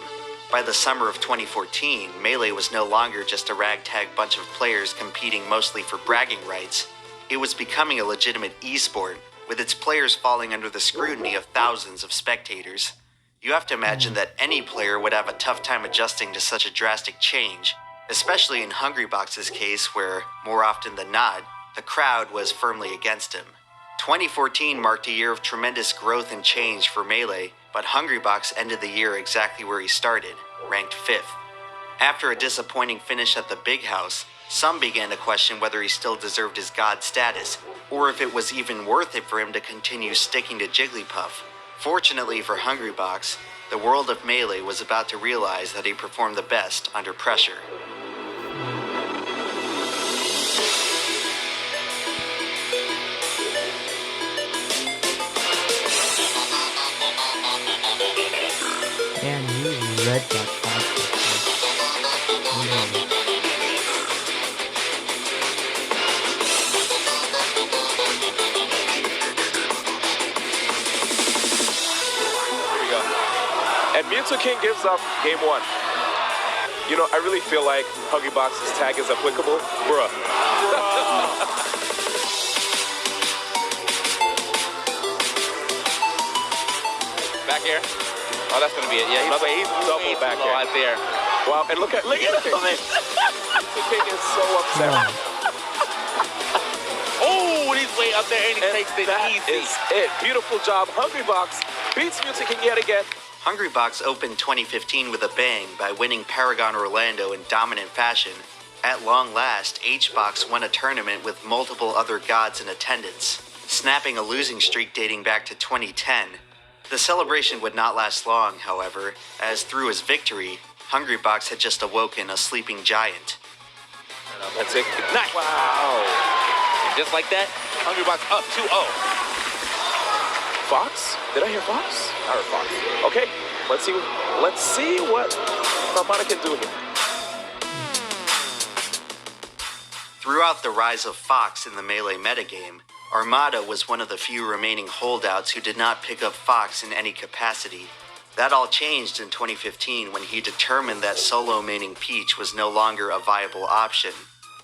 By the summer of 2014, Melee was no longer just a ragtag bunch of players competing mostly for bragging rights. It was becoming a legitimate esport, with its players falling under the scrutiny of thousands of spectators. You have to imagine that any player would have a tough time adjusting to such a drastic change, especially in Hungrybox's case where, more often than not, the crowd was firmly against him. 2014 marked a year of tremendous growth and change for Melee, but Hungrybox ended the year exactly where he started, ranked 5th. After a disappointing finish at the Big House, some began to question whether he still deserved his god status, or if it was even worth it for him to continue sticking to Jigglypuff. Fortunately for Hungrybox, the world of Melee was about to realize that he performed the best under pressure. And you read that fast. And Mewtwo King gives up game 1. You know, I really feel like Hungrybox's tag is applicable. Bruh. Back here. Oh, that's gonna be it. Yeah, he's double back here. Right there. Wow, and look at him. Mewtwo King is so upset. Oh, he's way up there and he takes it easy. Is it. Beautiful job. Hungrybox beats Mewtwo King yet again. Hungrybox opened 2015 with a bang by winning Paragon Orlando in dominant fashion. At long last, H-Box won a tournament with multiple other gods in attendance, snapping a losing streak dating back to 2010. The celebration would not last long, however, as through his victory, Hungrybox had just awoken a sleeping giant. That's it. Ignite. Wow. And just like that, Hungrybox up 2-0. Fox? Did I hear Fox? I heard Fox. Okay, let's see what Armada can do here. Throughout the rise of Fox in the Melee metagame, Armada was one of the few remaining holdouts who did not pick up Fox in any capacity. That all changed in 2015 when he determined that solo maining Peach was no longer a viable option.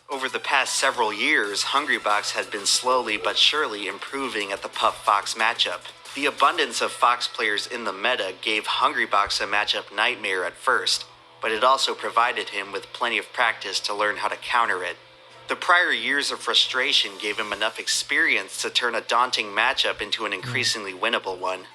Over the past several years, Hungrybox had been slowly but surely improving at the Puff-Fox matchup. The abundance of Fox players in the meta gave Hungrybox a matchup nightmare at first, but it also provided him with plenty of practice to learn how to counter it. The prior years of frustration gave him enough experience to turn a daunting matchup into an increasingly winnable one.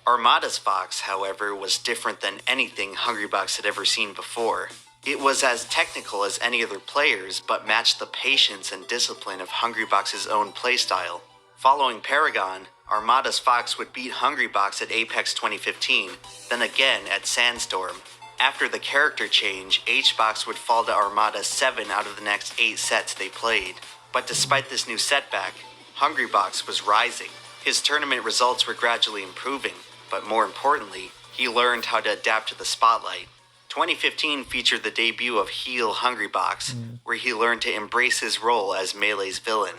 Armada's Fox, however, was different than anything Hungrybox had ever seen before. It was as technical as any other players, but matched the patience and discipline of Hungrybox's own playstyle. Following Paragon, Armada's Fox would beat Hungrybox at Apex 2015, then again at Sandstorm. After the character change, H-Box would fall to Armada 7 out of the next 8 sets they played. But despite this new setback, Hungrybox was rising. His tournament results were gradually improving, but more importantly, he learned how to adapt to the spotlight. 2015 featured the debut of heel hungrybox, where he learned to embrace his role as Melee's villain.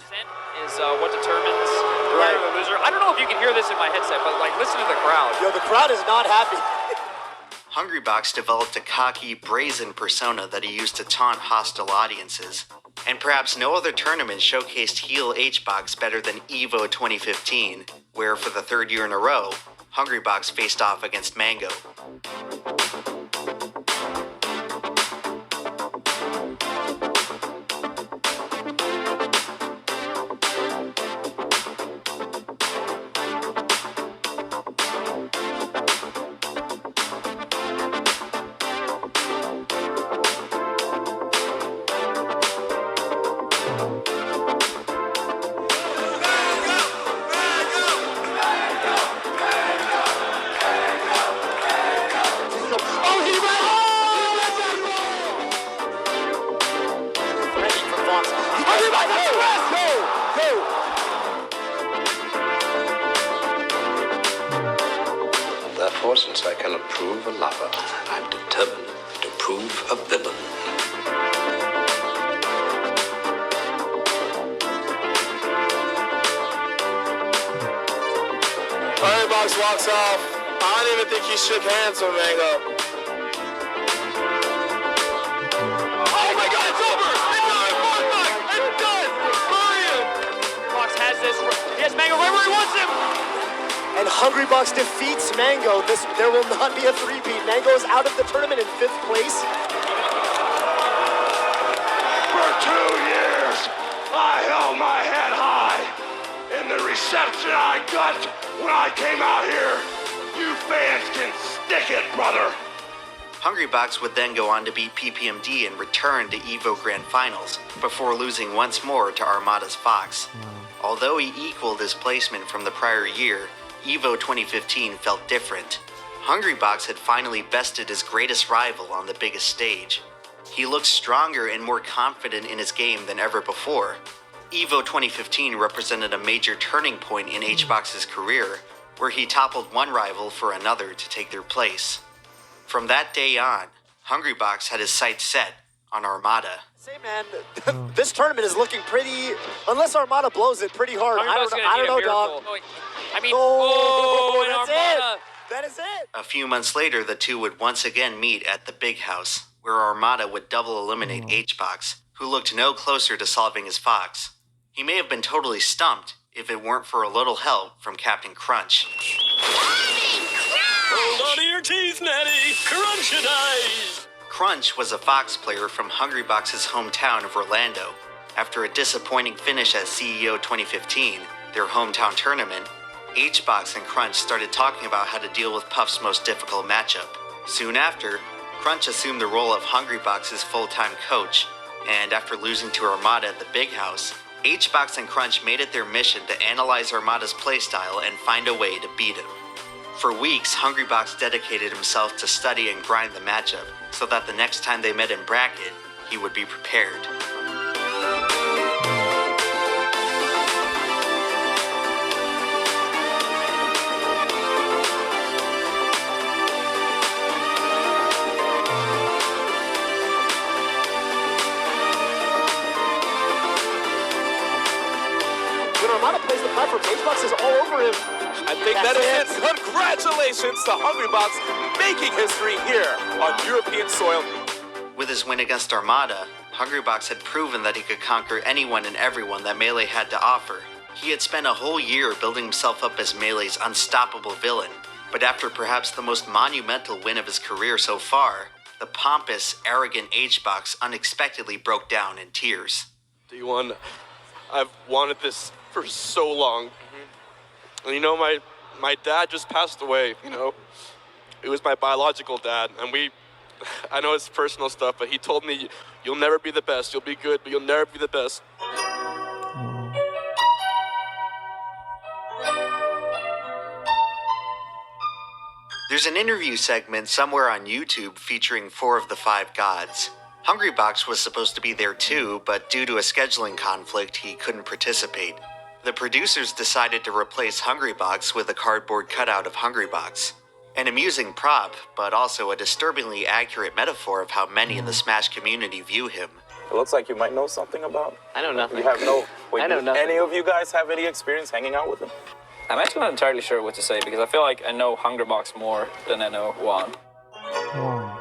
Is what determines the winner or the loser. I don't know if you can hear this in my headset, but like, listen to the crowd. Yo, the crowd is not happy. Hungrybox developed a cocky, brazen persona that he used to taunt hostile audiences. And perhaps no other tournament showcased heel HBox better than EVO 2015, where for the third year in a row, Hungrybox faced off against Mango. Therefore, since I cannot prove a lover, I'm determined to prove a villain. Hungrybox walks off. I don't even think he shook hands with Mango. Oh my God, it's over! It's done! It's done! Brilliant! Fox has this. He has Mango right where he wants him. And Hungrybox defeats Mango. There will not be a three-peat. Mango is out of the tournament in 5th place. For 2 years, I held my head high. In the reception I got when I came out here, you fans can stick it, brother. Hungrybox would then go on to beat PPMD and return to EVO Grand Finals, before losing once more to Armada's Fox. Although he equaled his placement from the prior year, EVO 2015 felt different. Hungrybox had finally bested his greatest rival on the biggest stage. He looked stronger and more confident in his game than ever before. EVO 2015 represented a major turning point in HBox's career, where he toppled one rival for another to take their place. From that day on, Hungrybox had his sights set on Armada. Say, man, this tournament is looking pretty, unless Armada blows it, pretty hard. I don't know, dog. I mean, that's Armada. it. That is it. A few months later, the two would once again meet at the Big House, where Armada would double eliminate HBox, who looked no closer to solving his Fox. He may have been totally stumped if it weren't for a little help from Captain Crunch. Hold on to your teeth, Natty. Crunch-a-dice. Crunch was a Fox player from Hungrybox's hometown of Orlando. After a disappointing finish at CEO 2015, their hometown tournament, HBox and Crunch started talking about how to deal with Puff's most difficult matchup. Soon after, Crunch assumed the role of Hungrybox's full-time coach, and after losing to Armada at the Big House, HBox and Crunch made it their mission to analyze Armada's playstyle and find a way to beat him. For weeks, Hungrybox dedicated himself to study and grind the matchup, so that the next time they met in bracket, he would be prepared. When Armada plays the platform, HBox is all over him. I think that is it. Congratulations to Hungrybox making history here on European soil. With his win against Armada, Hungrybox had proven that he could conquer anyone and everyone that Melee had to offer. He had spent a whole year building himself up as Melee's unstoppable villain, but after perhaps the most monumental win of his career so far, the pompous, arrogant HBox unexpectedly broke down in tears. D1, I've wanted this for so long. And you know, my dad just passed away, you know. It was my biological dad, and I know it's personal stuff, but he told me, you'll never be the best, you'll be good, but you'll never be the best. There's an interview segment somewhere on YouTube featuring 4 of the 5 gods. Hungrybox was supposed to be there too, but due to a scheduling conflict, he couldn't participate. The producers decided to replace Hungrybox with a cardboard cutout of Hungrybox. An amusing prop, but also a disturbingly accurate metaphor of how many in the Smash community view him. It looks like you might know something about. I know nothing. You have no. Wait, I know nothing. Any of you guys have any experience hanging out with him? I'm actually not entirely sure what to say because I feel like I know Hungrybox more than I know Juan. Juan.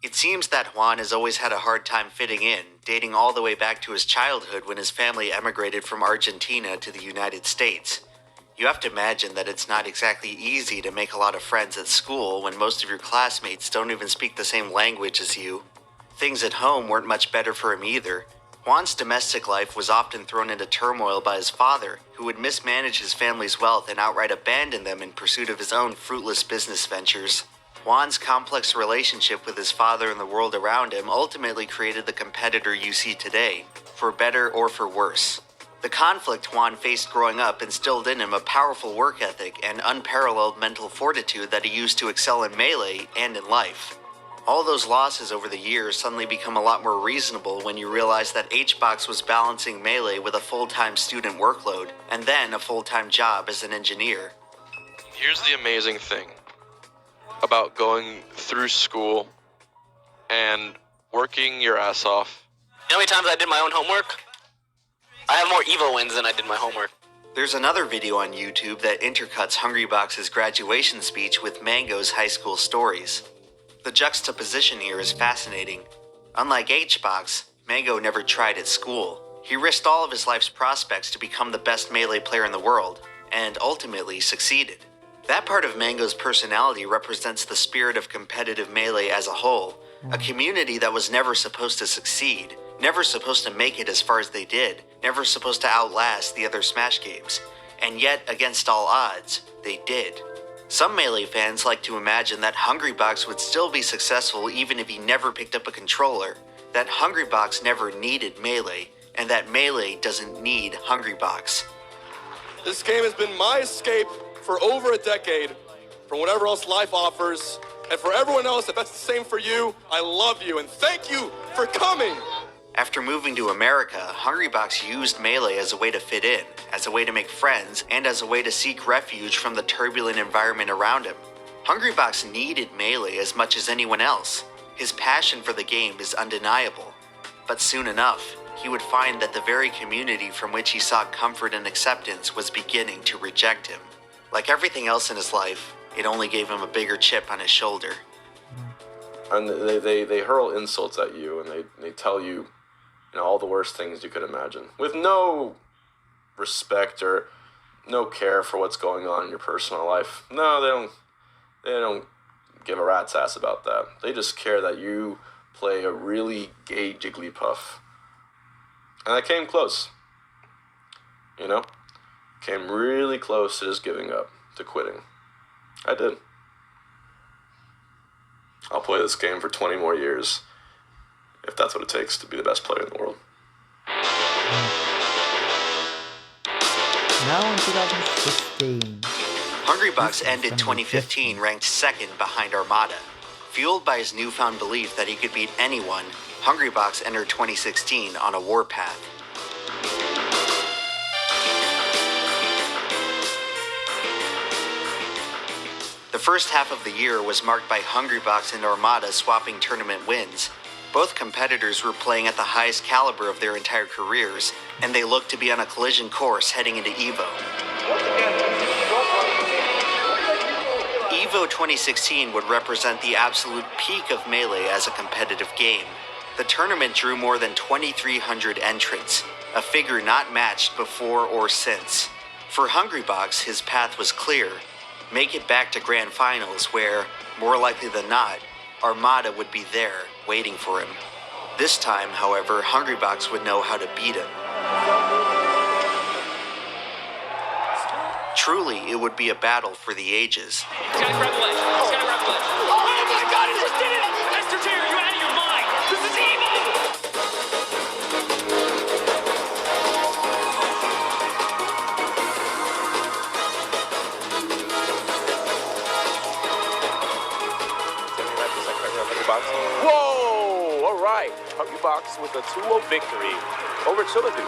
It seems that Juan has always had a hard time fitting in, dating all the way back to his childhood when his family emigrated from Argentina to the United States. You have to imagine that it's not exactly easy to make a lot of friends at school when most of your classmates don't even speak the same language as you. Things at home weren't much better for him either. Juan's domestic life was often thrown into turmoil by his father, who would mismanage his family's wealth and outright abandon them in pursuit of his own fruitless business ventures. Juan's complex relationship with his father and the world around him ultimately created the competitor you see today, for better or for worse. The conflict Juan faced growing up instilled in him a powerful work ethic and unparalleled mental fortitude that he used to excel in Melee and in life. All those losses over the years suddenly become a lot more reasonable when you realize that HBox was balancing Melee with a full-time student workload, and then a full-time job as an engineer. Here's the amazing thing about going through school and working your ass off. You know how many times I did my own homework? I have more Evo wins than I did my homework. There's another video on YouTube that intercuts Hungrybox's graduation speech with Mango's high school stories. The juxtaposition here is fascinating. Unlike HBox, Mango never tried at school. He risked all of his life's prospects to become the best Melee player in the world, and ultimately succeeded. That part of Mango's personality represents the spirit of competitive Melee as a whole, a community that was never supposed to succeed, never supposed to make it as far as they did, never supposed to outlast the other Smash games, and yet, against all odds, they did. Some Melee fans like to imagine that Hungrybox would still be successful even if he never picked up a controller, that Hungrybox never needed Melee, and that Melee doesn't need Hungrybox. This game has been my escape for over a decade from whatever else life offers, and for everyone else, if that's the same for you, I love you, and thank you for coming! After moving to America, Hungrybox used Melee as a way to fit in, as a way to make friends, and as a way to seek refuge from the turbulent environment around him. Hungrybox needed Melee as much as anyone else. His passion for the game is undeniable. But soon enough, he would find that the very community from which he sought comfort and acceptance was beginning to reject him. Like everything else in his life, it only gave him a bigger chip on his shoulder. And they hurl insults at you, and they tell you, all the worst things you could imagine, with no respect or no care for what's going on in your personal life. No, they don't give a rat's ass about that. They just care that you play a really gay Jigglypuff. And I came close. Came really close to just giving up, to quitting. I did. I'll play this game for 20 more years, if that's what it takes to be the best player in the world. Now in 2016. Hungrybox ended 2015 ranked second behind Armada. Fueled by his newfound belief that he could beat anyone, Hungrybox entered 2016 on a warpath. The first half of the year was marked by Hungrybox and Armada swapping tournament wins. Both competitors were playing at the highest caliber of their entire careers, and they looked to be on a collision course heading into EVO. EVO 2016 would represent the absolute peak of Melee as a competitive game. The tournament drew more than 2,300 entrants, a figure not matched before or since. For Hungrybox, his path was clear. Make it back to Grand Finals where, more likely than not, Armada would be there, waiting for him. This time, however, Hungrybox would know how to beat him. Truly, it would be a battle for the ages. This guy's grab the ledge. Oh my god, he just did it! Master Chair, are you out of your mind? This is evil! Whoa! All right. Hungrybox with a 2-0 victory over Chilliwack.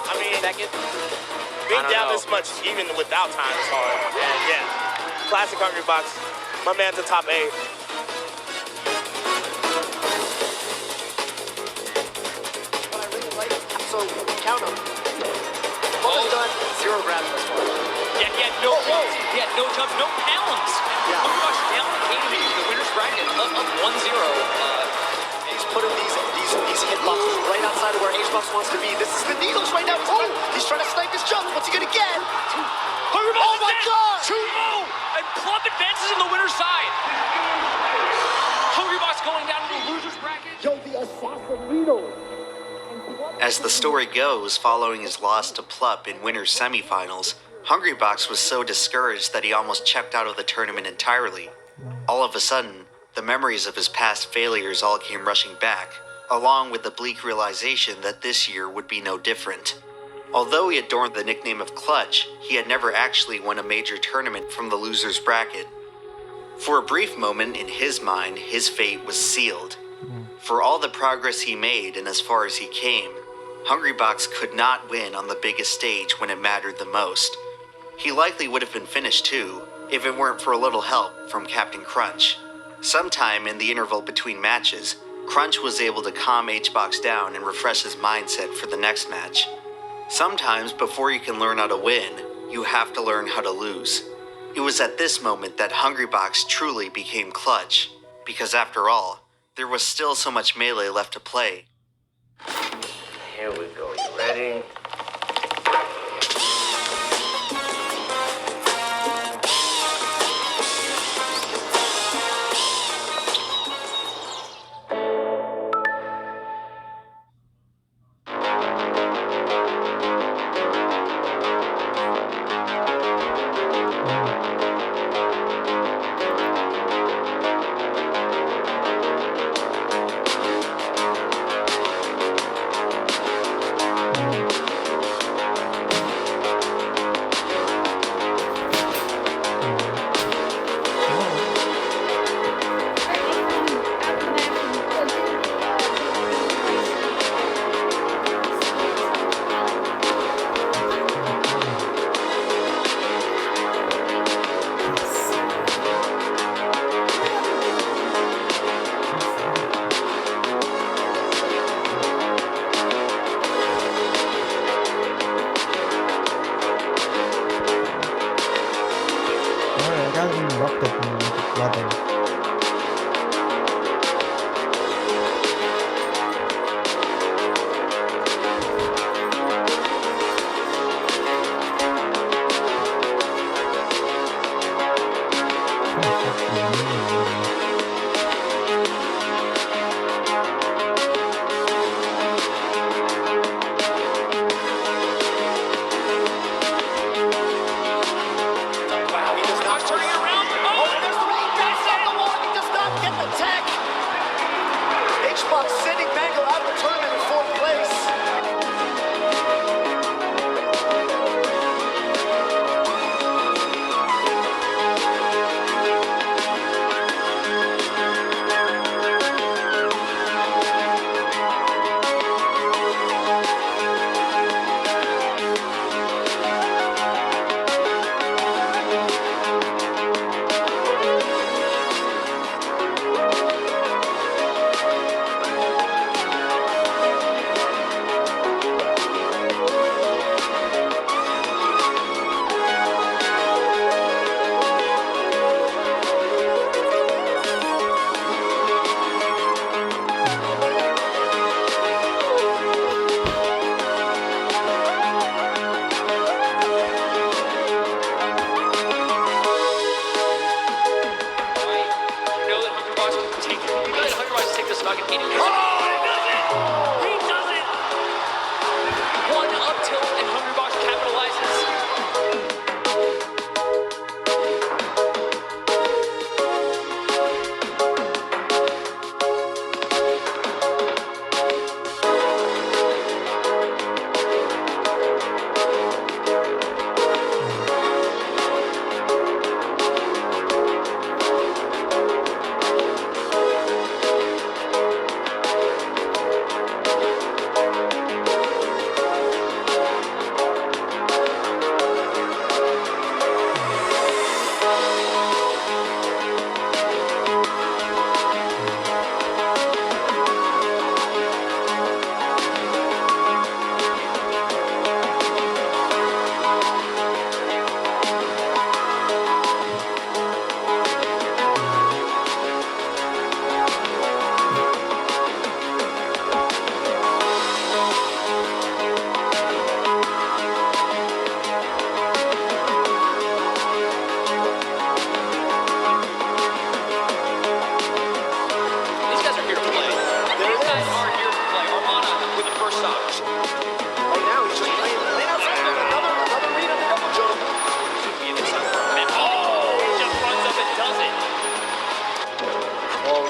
I mean, being down this much, even without time, is hard. And yeah, classic Hungrybox. My man's a top 8. So, count them. Bubba's done 0 grabs thus far. Yeah, he had no jumps. He had no jumps, no pounds. Yeah. Hungrybox down in the winner's bracket, up 1-0. He's putting these hitboxes right outside of where H-Box wants to be. This is the needles right now. He's trying to snipe his jump. What's he gonna get? Hungrybox Oh my God! 2-0! And Plum advances in the winner's side. Hungrybox going down to the loser's bracket. Yo, the assassin needles. As the story goes, following his loss to Plup in winner's semifinals, Hungrybox was so discouraged that he almost checked out of the tournament entirely. All of a sudden, the memories of his past failures all came rushing back, along with the bleak realization that this year would be no different. Although he adorned the nickname of Clutch, he had never actually won a major tournament from the loser's bracket. For a brief moment in his mind, his fate was sealed. For all the progress he made and as far as he came, Hungrybox could not win on the biggest stage when it mattered the most. He likely would have been finished too, if it weren't for a little help from Captain Crunch. Sometime in the interval between matches, Crunch was able to calm H-Box down and refresh his mindset for the next match. Sometimes before you can learn how to win, you have to learn how to lose. It was at this moment that Hungrybox truly became Clutch, because after all, there was still so much Melee left to play. Here we go. You ready?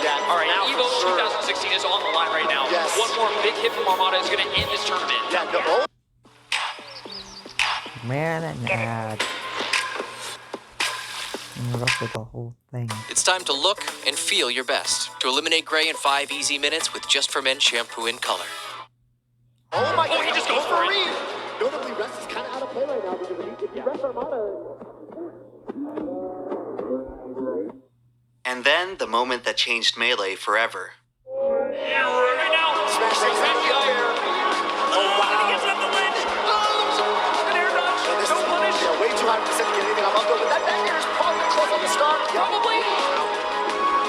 Yeah, all right, Evo 2016 is on the line right now. Yes. One more big hit from Armada is going to end this tournament. Yeah, no. Man, and ad. And roughly the whole thing. It's time to look and feel your best. To eliminate gray in 5 easy minutes with Just for Men shampoo in color. Oh my God, he just goes for it. Notably, Rest is kind of out of play right now because if you rest Armada. And then the moment that changed Melee forever. Right now. Smash takes that the air. He gets up the ledge. An air dodge. And this No is punish. way too high for Seth to get anything off of though, but that air is probably close on the start. Probably.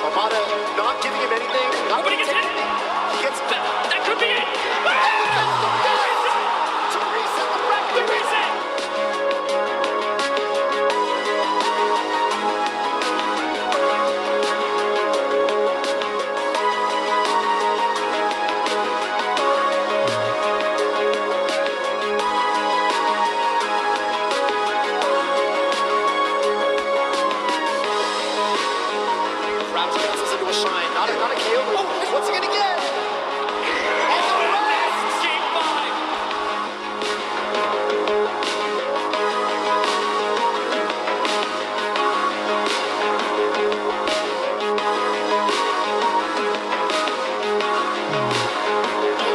Armada not giving him anything. But he gets hit. He gets That could be it. to reset the bracket. The reset. Crowd bounces into a shine. Not a KO. Oh, what's he gonna get? And the rest! Game 5.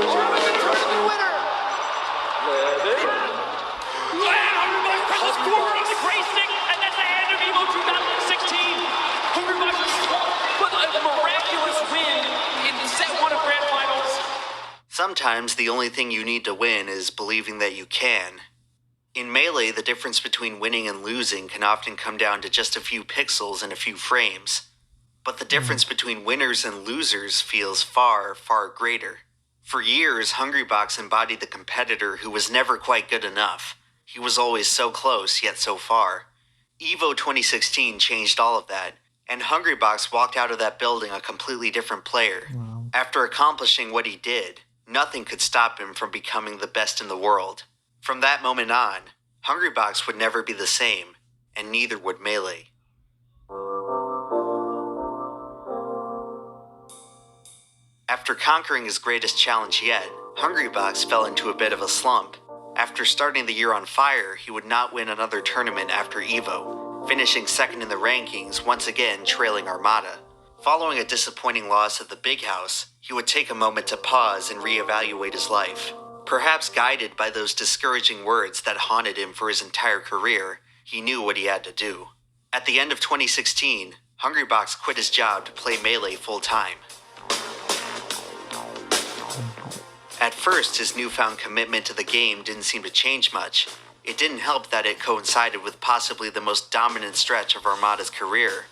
Tournament winner! And Hungrybox presses forward on the gray stick, and that's the end of Evo 2016. Hungrybox with a miraculous win in set 1 of Grand Finals. Sometimes the only thing you need to win is believing that you can. In Melee, the difference between winning and losing can often come down to just a few pixels and a few frames. But the difference between winners and losers feels far, far greater. For years, Hungrybox embodied the competitor who was never quite good enough. He was always so close, yet so far. Evo 2016 changed all of that, and Hungrybox walked out of that building a completely different player. Wow. After accomplishing what he did, nothing could stop him from becoming the best in the world. From that moment on, Hungrybox would never be the same, and neither would Melee. After conquering his greatest challenge yet, Hungrybox fell into a bit of a slump. After starting the year on fire, he would not win another tournament after Evo, finishing second in the rankings, once again trailing Armada. Following a disappointing loss at the Big House, he would take a moment to pause and reevaluate his life. Perhaps guided by those discouraging words that haunted him for his entire career, he knew what he had to do. At the end of 2016, Hungrybox quit his job to play Melee full-time. At first, his newfound commitment to the game didn't seem to change much. It didn't help that it coincided with possibly the most dominant stretch of Armada's career.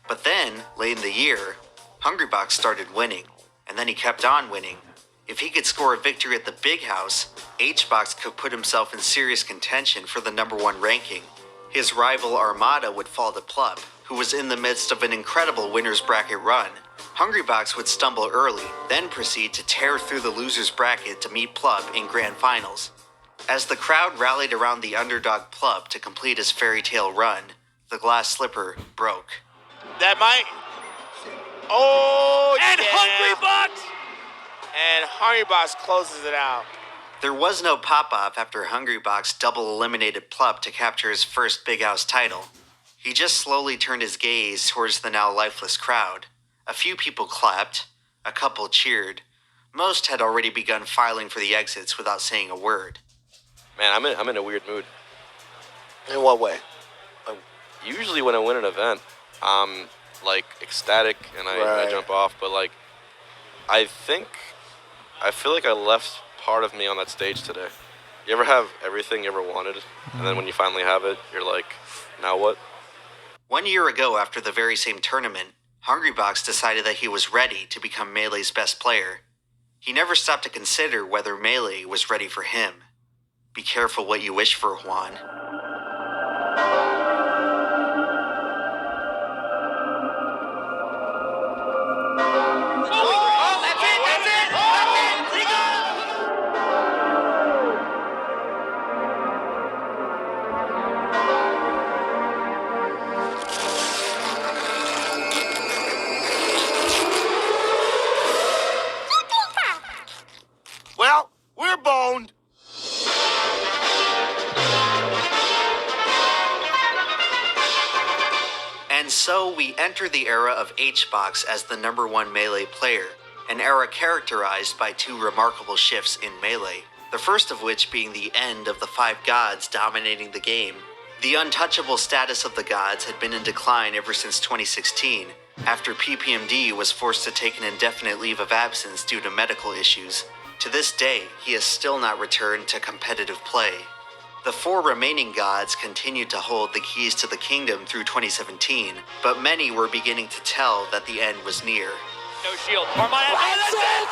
But then, late in the year, Hungrybox started winning, and then he kept on winning. If he could score a victory at the Big House, Hbox could put himself in serious contention for the #1 ranking. His rival Armada would fall to Plup, who was in the midst of an incredible winner's bracket run. Hungrybox would stumble early, then proceed to tear through the loser's bracket to meet Plup in grand finals. As the crowd rallied around the underdog Plup to complete his fairy tale run, the glass slipper broke. That might. Oh, And yeah. Hungrybox. And Hungrybox closes it out. There was no pop-off after Hungrybox double-eliminated Plup to capture his first Big House title. He just slowly turned his gaze towards the now lifeless crowd. A few people clapped, a couple cheered. Most had already begun filing for the exits without saying a word. Man, I'm in a weird mood. In what way? Usually when I win an event, I'm like ecstatic and I jump off, but like I feel like I left part of me on that stage today. You ever have everything you ever wanted, and then when you finally have it, you're like, now what? 1 year ago, after the very same tournament, Hungrybox decided that he was ready to become Melee's best player. He never stopped to consider whether Melee was ready for him. Be careful what you wish for, Juan. enter the era of H-Box as the #1 Melee player, an era characterized by two remarkable shifts in Melee, the first of which being the end of the 5 gods dominating the game. The untouchable status of the gods had been in decline ever since 2016, after PPMD was forced to take an indefinite leave of absence due to medical issues. To this day, he has still not returned to competitive play. The 4 remaining gods continued to hold the keys to the kingdom through 2017, but many were beginning to tell that the end was near. No shield. Armada. That's it!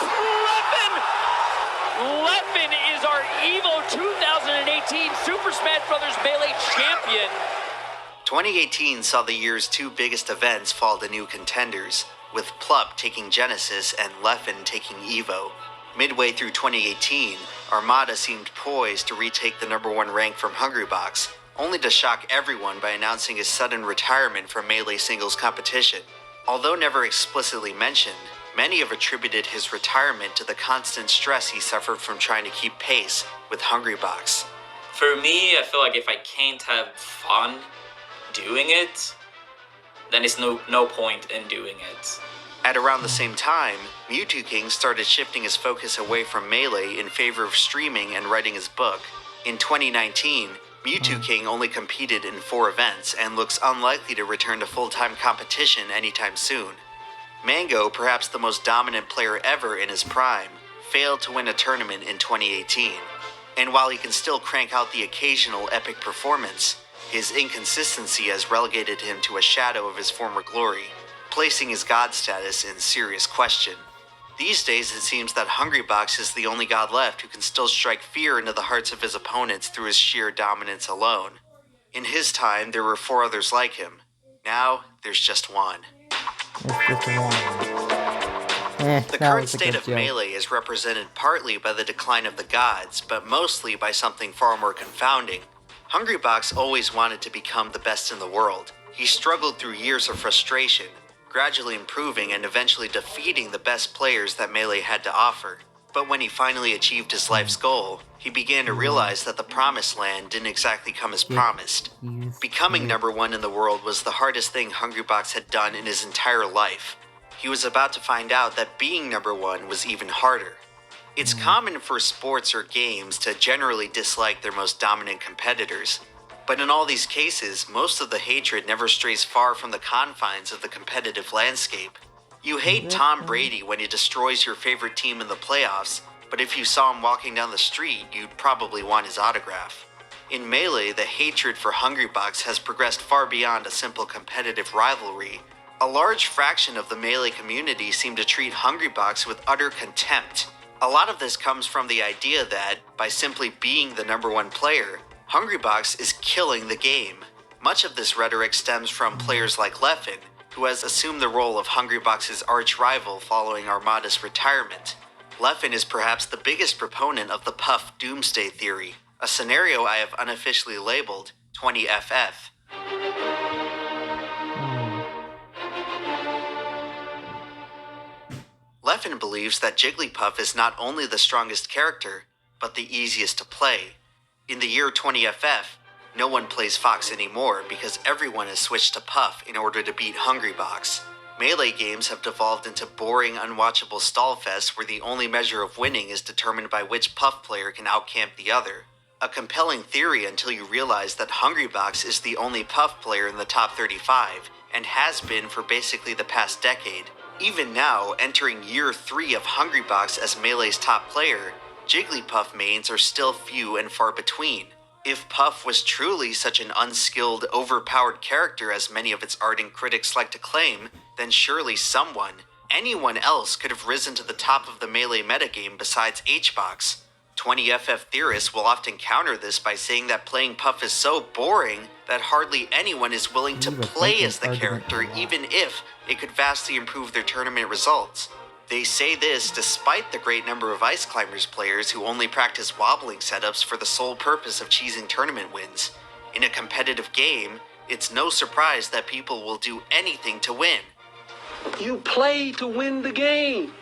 Leffen is our EVO 2018 Super Smash Bros. Melee champion. 2018 saw the year's 2 biggest events fall to new contenders, with Plup taking Genesis and Leffen taking EVO. Midway through 2018, Armada seemed poised to retake the #1 rank from hungrybox, only to shock everyone by announcing his sudden retirement from Melee singles competition. Although never explicitly mentioned, many have attributed his retirement to the constant stress he suffered from trying to keep pace with hungrybox. For me, I feel like if I can't have fun doing it, then it's no point in doing it. At around the same time, Mewtwo King started shifting his focus away from Melee in favor of streaming and writing his book. In 2019, Mewtwo King only competed in 4 events and looks unlikely to return to full-time competition anytime soon. Mango, perhaps the most dominant player ever in his prime, failed to win a tournament in 2018. And while he can still crank out the occasional epic performance, his inconsistency has relegated him to a shadow of his former glory, placing his god status in serious question. These days it seems that hungrybox is the only god left who can still strike fear into the hearts of his opponents through his sheer dominance alone. In his time, there were 4 others like him. Now, there's just one. The current state of Melee is represented partly by the decline of the gods, but mostly by something far more confounding. Hungrybox always wanted to become the best in the world. He struggled through years of frustration, gradually improving and eventually defeating the best players that Melee had to offer. But when he finally achieved his life's goal, he began to realize that the promised land didn't exactly come as promised. Becoming #1 in the world was the hardest thing hungrybox had done in his entire life. He was about to find out that being #1 was even harder. It's common for sports or games to generally dislike their most dominant competitors, but in all these cases, most of the hatred never strays far from the confines of the competitive landscape. You hate Tom Brady when he destroys your favorite team in the playoffs, but if you saw him walking down the street, you'd probably want his autograph. In Melee, the hatred for hungrybox has progressed far beyond a simple competitive rivalry. A large fraction of the Melee community seem to treat hungrybox with utter contempt. A lot of this comes from the idea that, by simply being the #1 player, hungrybox is killing the game. Much of this rhetoric stems from players like Leffen, who has assumed the role of hungrybox's arch-rival following Armada's retirement. Leffen is perhaps the biggest proponent of the Puff Doomsday Theory, a scenario I have unofficially labeled 20FF. Leffen believes that Jigglypuff is not only the strongest character, but the easiest to play. In the year 20FF, no one plays Fox anymore because everyone has switched to Puff in order to beat hungrybox. Melee games have devolved into boring, unwatchable stallfests where the only measure of winning is determined by which Puff player can outcamp the other. A compelling theory until you realize that hungrybox is the only Puff player in the top 35, and has been for basically the past decade. Even now, entering year 3 of hungrybox as Melee's top player, Jigglypuff mains are still few and far between. If Puff was truly such an unskilled, overpowered character as many of its ardent critics like to claim, then surely someone, anyone else could have risen to the top of the Melee metagame besides HBox. 20FF theorists will often counter this by saying that playing Puff is so boring that hardly anyone is willing to play as the character, even if it could vastly improve their tournament results. They say this despite the great number of Ice Climbers players who only practice wobbling setups for the sole purpose of cheesing tournament wins. In a competitive game, it's no surprise that people will do anything to win. You play to win the game.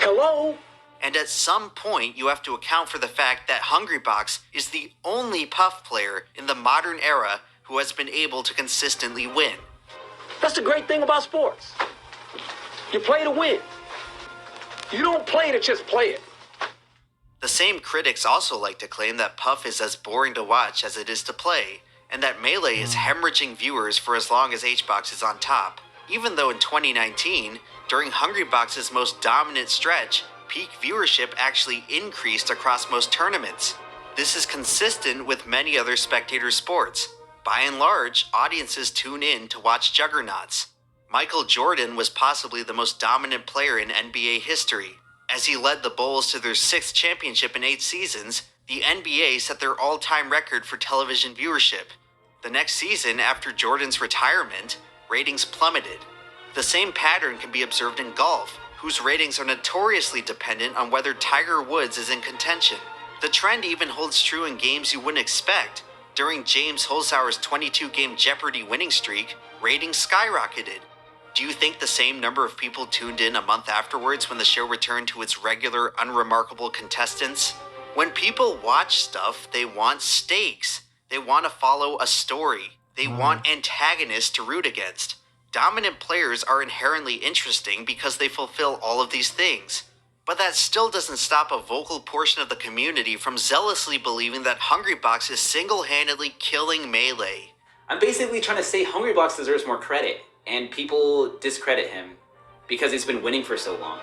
Hello? And at some point, you have to account for the fact that hungrybox is the only Puff player in the modern era who has been able to consistently win. That's the great thing about sports. You play to win. You don't play to just play it. The same critics also like to claim that Puff is as boring to watch as it is to play, and that Melee is hemorrhaging viewers for as long as HBox is on top, even though in 2019, during hungrybox's most dominant stretch, peak viewership actually increased across most tournaments. This is consistent with many other spectator sports. By and large, audiences tune in to watch juggernauts. Michael Jordan was possibly the most dominant player in NBA history. As he led the Bulls to their 6th championship in 8 seasons, the NBA set their all-time record for television viewership. The next season, after Jordan's retirement, ratings plummeted. The same pattern can be observed in golf, whose ratings are notoriously dependent on whether Tiger Woods is in contention. The trend even holds true in games you wouldn't expect. During James Holzhauer's 22-game Jeopardy winning streak, ratings skyrocketed. Do you think the same number of people tuned in a month afterwards when the show returned to its regular, unremarkable contestants? When people watch stuff, they want stakes. They want to follow a story. They want antagonists to root against. Dominant players are inherently interesting because they fulfill all of these things. But that still doesn't stop a vocal portion of the community from zealously believing that hungrybox is single-handedly killing Melee. I'm basically trying to say hungrybox deserves more credit, and people discredit him because he's been winning for so long.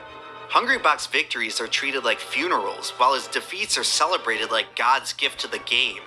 hungrybox victories are treated like funerals, while his defeats are celebrated like God's gift to the game.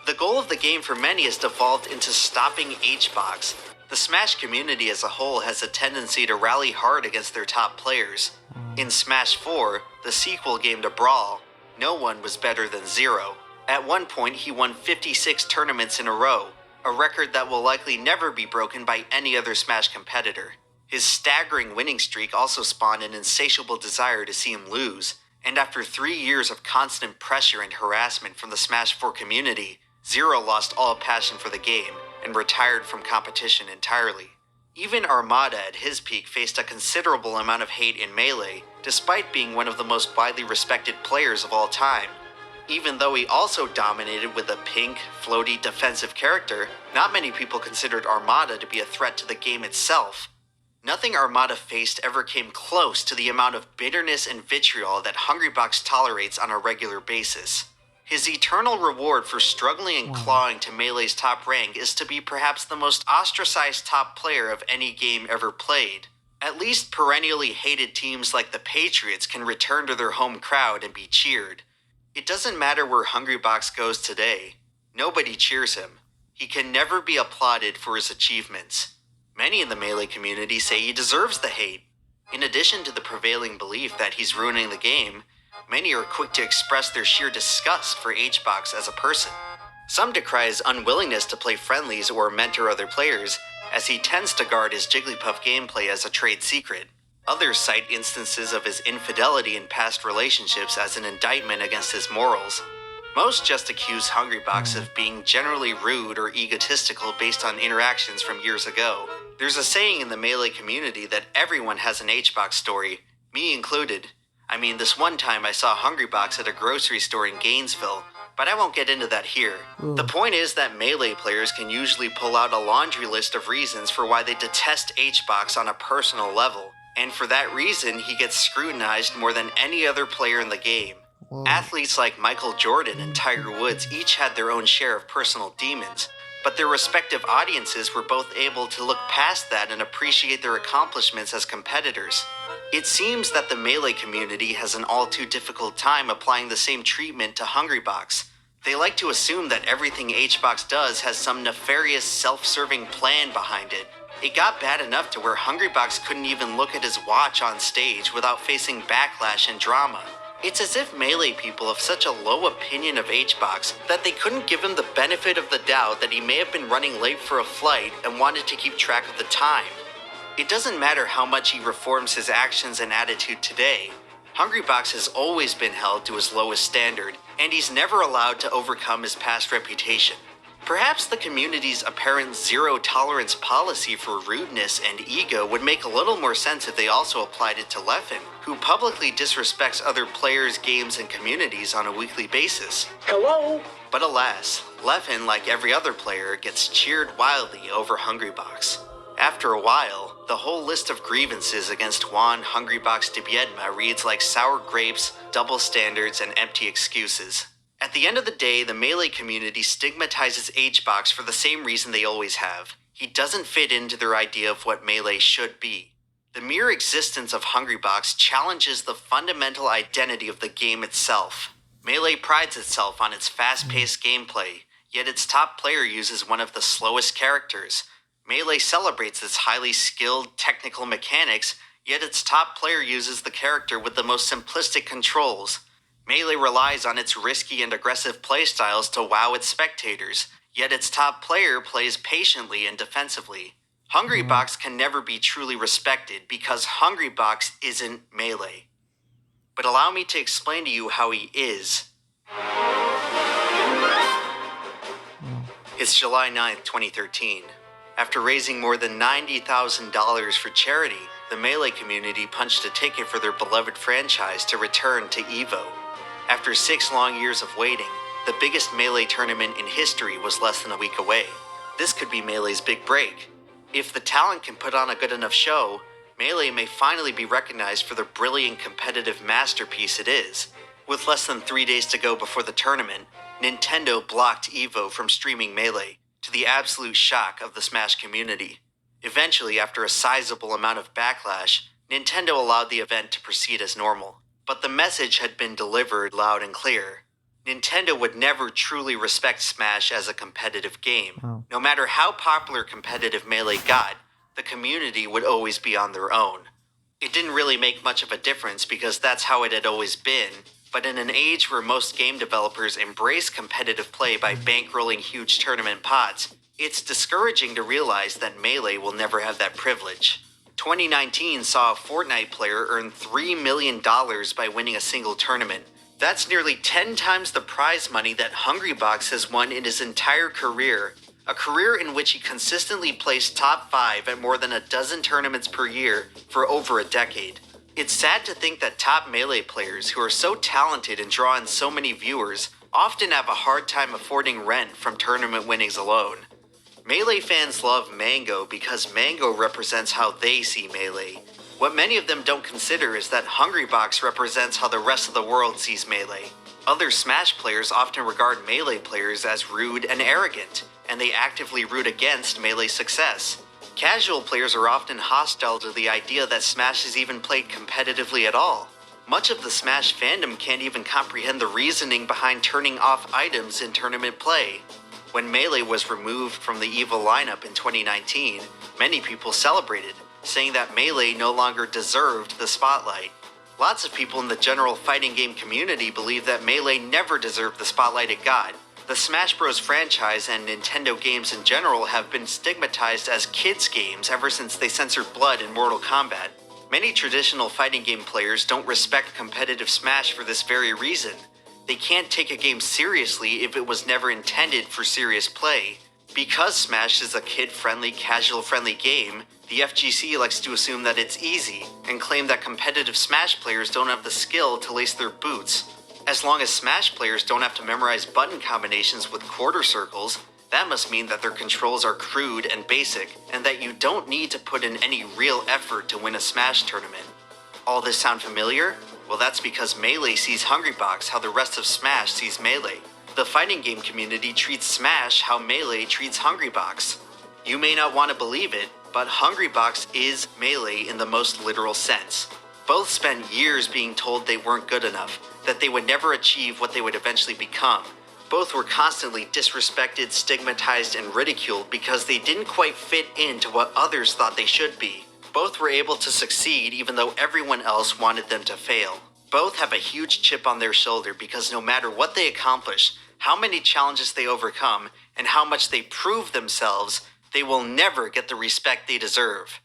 The goal of the game for many has devolved into stopping HBox. The Smash community as a whole has a tendency to rally hard against their top players. In Smash 4, the sequel game to Brawl, no one was better than Zero. At one point, he won 56 tournaments in a row, a record that will likely never be broken by any other Smash competitor. His staggering winning streak also spawned an insatiable desire to see him lose, and after 3 years of constant pressure and harassment from the Smash 4 community, Zero lost all passion for the game and retired from competition entirely. Even Armada at his peak faced a considerable amount of hate in Melee, despite being one of the most widely respected players of all time. Even though he also dominated with a pink, floaty defensive character, not many people considered Armada to be a threat to the game itself. Nothing Armada faced ever came close to the amount of bitterness and vitriol that hungrybox tolerates on a regular basis. His eternal reward for struggling and clawing to Melee's top rank is to be perhaps the most ostracized top player of any game ever played. At least perennially hated teams like the Patriots can return to their home crowd and be cheered. It doesn't matter where hungrybox goes today. Nobody cheers him. He can never be applauded for his achievements. Many in the Melee community say he deserves the hate. In addition to the prevailing belief that he's ruining the game, many are quick to express their sheer disgust for HBox as a person. Some decry his unwillingness to play friendlies or mentor other players, as he tends to guard his Jigglypuff gameplay as a trade secret. Others cite instances of his infidelity in past relationships as an indictment against his morals. Most just accuse hungrybox of being generally rude or egotistical based on interactions from years ago. There's a saying in the Melee community that everyone has an HBox story, me included. I mean, this one time I saw hungrybox at a grocery store in Gainesville, but I won't get into that here. The point is that Melee players can usually pull out a laundry list of reasons for why they detest HBox on a personal level, and for that reason he gets scrutinized more than any other player in the game. Athletes like Michael Jordan and Tiger Woods each had their own share of personal demons, but their respective audiences were both able to look past that and appreciate their accomplishments as competitors. It seems that the Melee community has an all too difficult time applying the same treatment to hungrybox. They like to assume that everything HBox does has some nefarious self-serving plan behind it. It got bad enough to where hungrybox couldn't even look at his watch on stage without facing backlash and drama. It's as if Melee people have such a low opinion of HBox that they couldn't give him the benefit of the doubt that he may have been running late for a flight and wanted to keep track of the time. It doesn't matter how much he reforms his actions and attitude today. hungrybox has always been held to his lowest standard, and he's never allowed to overcome his past reputation. Perhaps the community's apparent zero-tolerance policy for rudeness and ego would make a little more sense if they also applied it to Leffen, who publicly disrespects other players, games, and communities on a weekly basis. Hello? But alas, Levin, like every other player, gets cheered wildly over hungrybox. After a while, the whole list of grievances against Juan hungrybox de Biedma reads like sour grapes, double standards, and empty excuses. At the end of the day, the Melee community stigmatizes HBox for the same reason they always have. He doesn't fit into their idea of what Melee should be. The mere existence of hungrybox challenges the fundamental identity of the game itself. Melee prides itself on its fast-paced gameplay, yet its top player uses one of the slowest characters. Melee celebrates its highly skilled technical mechanics, yet its top player uses the character with the most simplistic controls. Melee relies on its risky and aggressive playstyles to wow its spectators, yet its top player plays patiently and defensively. Hungrybox can never be truly respected because Hungrybox isn't Melee. But allow me to explain to you how he is. It's July 9th, 2013. After raising more than $90,000 for charity, the Melee community punched a ticket for their beloved franchise to return to EVO. After 6 long years of waiting, the biggest Melee tournament in history was less than a week away. This could be Melee's big break. If the talent can put on a good enough show, Melee may finally be recognized for the brilliant competitive masterpiece it is. With less than 3 days to go before the tournament, Nintendo blocked EVO from streaming Melee, to the absolute shock of the Smash community. Eventually, after a sizable amount of backlash, Nintendo allowed the event to proceed as normal. But the message had been delivered loud and clear. Nintendo would never truly respect Smash as a competitive game. No matter how popular competitive Melee got, the community would always be on their own. It didn't really make much of a difference because that's how it had always been, but in an age where most game developers embrace competitive play by bankrolling huge tournament pots, it's discouraging to realize that Melee will never have that privilege. 2019 saw a Fortnite player earn $3 million by winning a single tournament. That's nearly 10 times the prize money that hungrybox has won in his entire career. A career in which he consistently placed top 5 at more than a dozen tournaments per year for over a decade. It's sad to think that top Melee players who are so talented and draw in so many viewers often have a hard time affording rent from tournament winnings alone. Melee fans love Mango because Mango represents how they see Melee. What many of them don't consider is that hungrybox represents how the rest of the world sees Melee. Other Smash players often regard Melee players as rude and arrogant, and they actively root against Melee's success. Casual players are often hostile to the idea that Smash is even played competitively at all. Much of the Smash fandom can't even comprehend the reasoning behind turning off items in tournament play. When Melee was removed from the EVO lineup in 2019, many people celebrated, saying that Melee no longer deserved the spotlight. Lots of people in the general fighting game community believe that Melee never deserved the spotlight it got. The Smash Bros. Franchise and Nintendo games in general have been stigmatized as kids' games ever since they censored blood in Mortal Kombat. Many traditional fighting game players don't respect competitive Smash for this very reason. They can't take a game seriously if it was never intended for serious play. Because Smash is a kid-friendly, casual-friendly game, the FGC likes to assume that it's easy and claim that competitive Smash players don't have the skill to lace their boots. As long as Smash players don't have to memorize button combinations with quarter circles, that must mean that their controls are crude and basic, and that you don't need to put in any real effort to win a Smash tournament. All this sound familiar? Well, that's because Melee sees hungrybox how the rest of Smash sees Melee. The fighting game community treats Smash how Melee treats hungrybox. You may not want to believe it, but hungrybox is Melee in the most literal sense. Both spent years being told they weren't good enough, that they would never achieve what they would eventually become. Both were constantly disrespected, stigmatized, and ridiculed because they didn't quite fit into what others thought they should be. Both were able to succeed even though everyone else wanted them to fail. Both have a huge chip on their shoulder because no matter what they accomplish, how many challenges they overcome, and how much they prove themselves, they will never get the respect they deserve.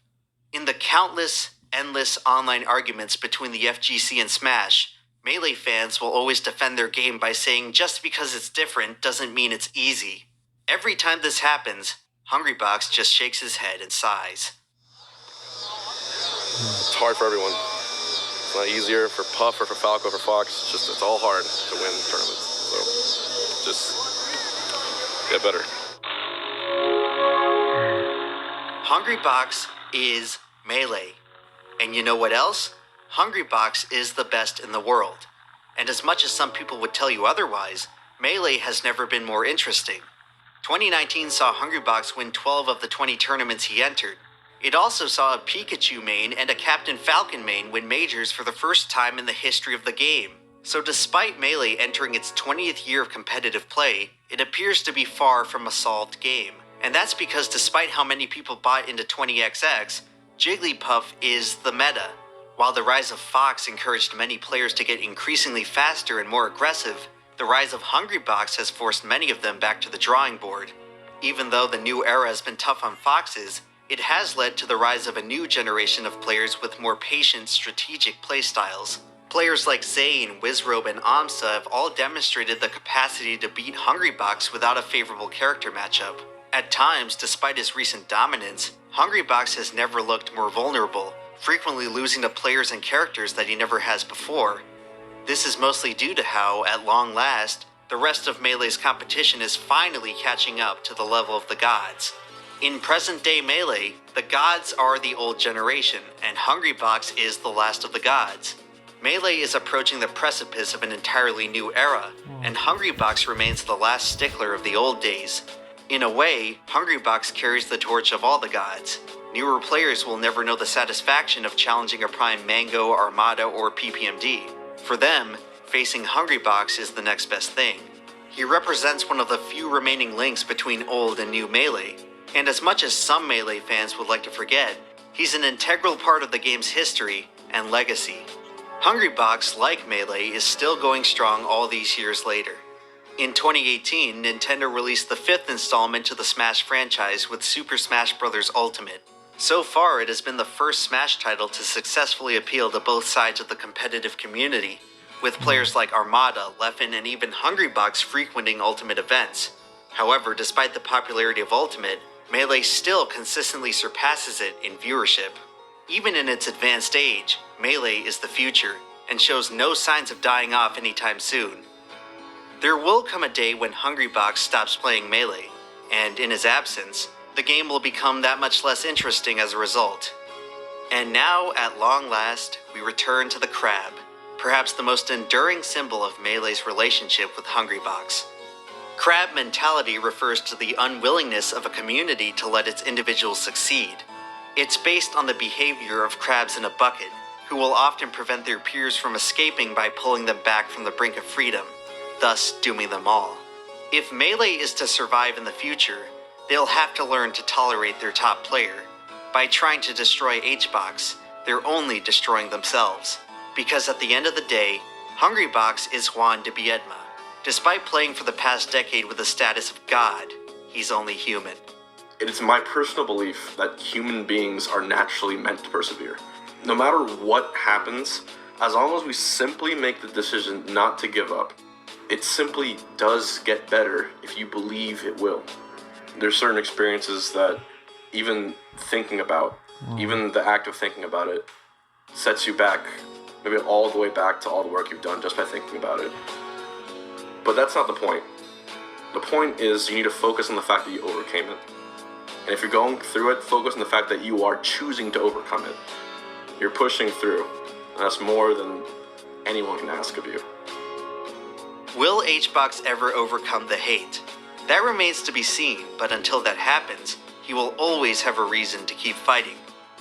In the countless, endless online arguments between the FGC and Smash, Melee fans will always defend their game by saying just because it's different doesn't mean it's easy. Every time this happens, hungrybox just shakes his head and sighs. It's hard for everyone. It's not easier for Puff or for Falco or for Fox. It's all hard to win tournaments. So just get better. Hungrybox is Melee. And you know what else? Hungrybox is the best in the world. And as much as some people would tell you otherwise, Melee has never been more interesting. 2019 saw Hungrybox win 12 of the 20 tournaments he entered. It also saw a Pikachu main and a Captain Falcon main win majors for the first time in the history of the game. So despite Melee entering its 20th year of competitive play, it appears to be far from a solved game. And that's because despite how many people bought into 20XX, Jigglypuff is the meta. While the rise of Fox encouraged many players to get increasingly faster and more aggressive, the rise of Hungrybox has forced many of them back to the drawing board. Even though the new era has been tough on Foxes, it has led to the rise of a new generation of players with more patient, strategic playstyles. Players like Zane, Wizrobe, and Amsa have all demonstrated the capacity to beat Hungrybox without a favorable character matchup. At times, despite his recent dominance, Hungrybox has never looked more vulnerable, frequently losing to players and characters that he never has before. This is mostly due to how, at long last, the rest of Melee's competition is finally catching up to the level of the gods. In present-day Melee, the gods are the old generation, and Hungrybox is the last of the gods. Melee is approaching the precipice of an entirely new era, and Hungrybox remains the last stickler of the old days. In a way, Hungrybox carries the torch of all the gods. Newer players will never know the satisfaction of challenging a Prime Mango, Armada, or PPMD. For them, facing Hungrybox is the next best thing. He represents one of the few remaining links between old and new Melee, and as much as some Melee fans would like to forget, he's an integral part of the game's history and legacy. Hungrybox, like Melee, is still going strong all these years later. In 2018, Nintendo released the 5th installment to the Smash franchise with Super Smash Bros. Ultimate. So far, it has been the first Smash title to successfully appeal to both sides of the competitive community, with players like Armada, Leffen, and even Hungrybox frequenting Ultimate events. However, despite the popularity of Ultimate, Melee still consistently surpasses it in viewership. Even in its advanced age, Melee is the future, and shows no signs of dying off anytime soon. There will come a day when Hungrybox stops playing Melee, and in his absence, the game will become that much less interesting as a result. And now, at long last, we return to the crab, perhaps the most enduring symbol of Melee's relationship with Hungrybox. Crab mentality refers to the unwillingness of a community to let its individuals succeed. It's based on the behavior of crabs in a bucket, who will often prevent their peers from escaping by pulling them back from the brink of freedom, thus dooming them all. If Melee is to survive in the future, they'll have to learn to tolerate their top player. By trying to destroy Hbox, they're only destroying themselves. Because at the end of the day, Hungrybox is Juan de Biedma. Despite playing for the past decade with the status of God, he's only human. It is my personal belief that human beings are naturally meant to persevere. No matter what happens, as long as we simply make the decision not to give up, it simply does get better if you believe it will. There's certain experiences that even thinking about, even the act of thinking about it, sets you back, maybe all the way back to all the work you've done just by thinking about it. But that's not the point. The point is you need to focus on the fact that you overcame it. And if you're going through it, focus on the fact that you are choosing to overcome it. You're pushing through, and that's more than anyone can ask of you. Will Hbox ever overcome the hate? That remains to be seen, but until that happens, he will always have a reason to keep fighting.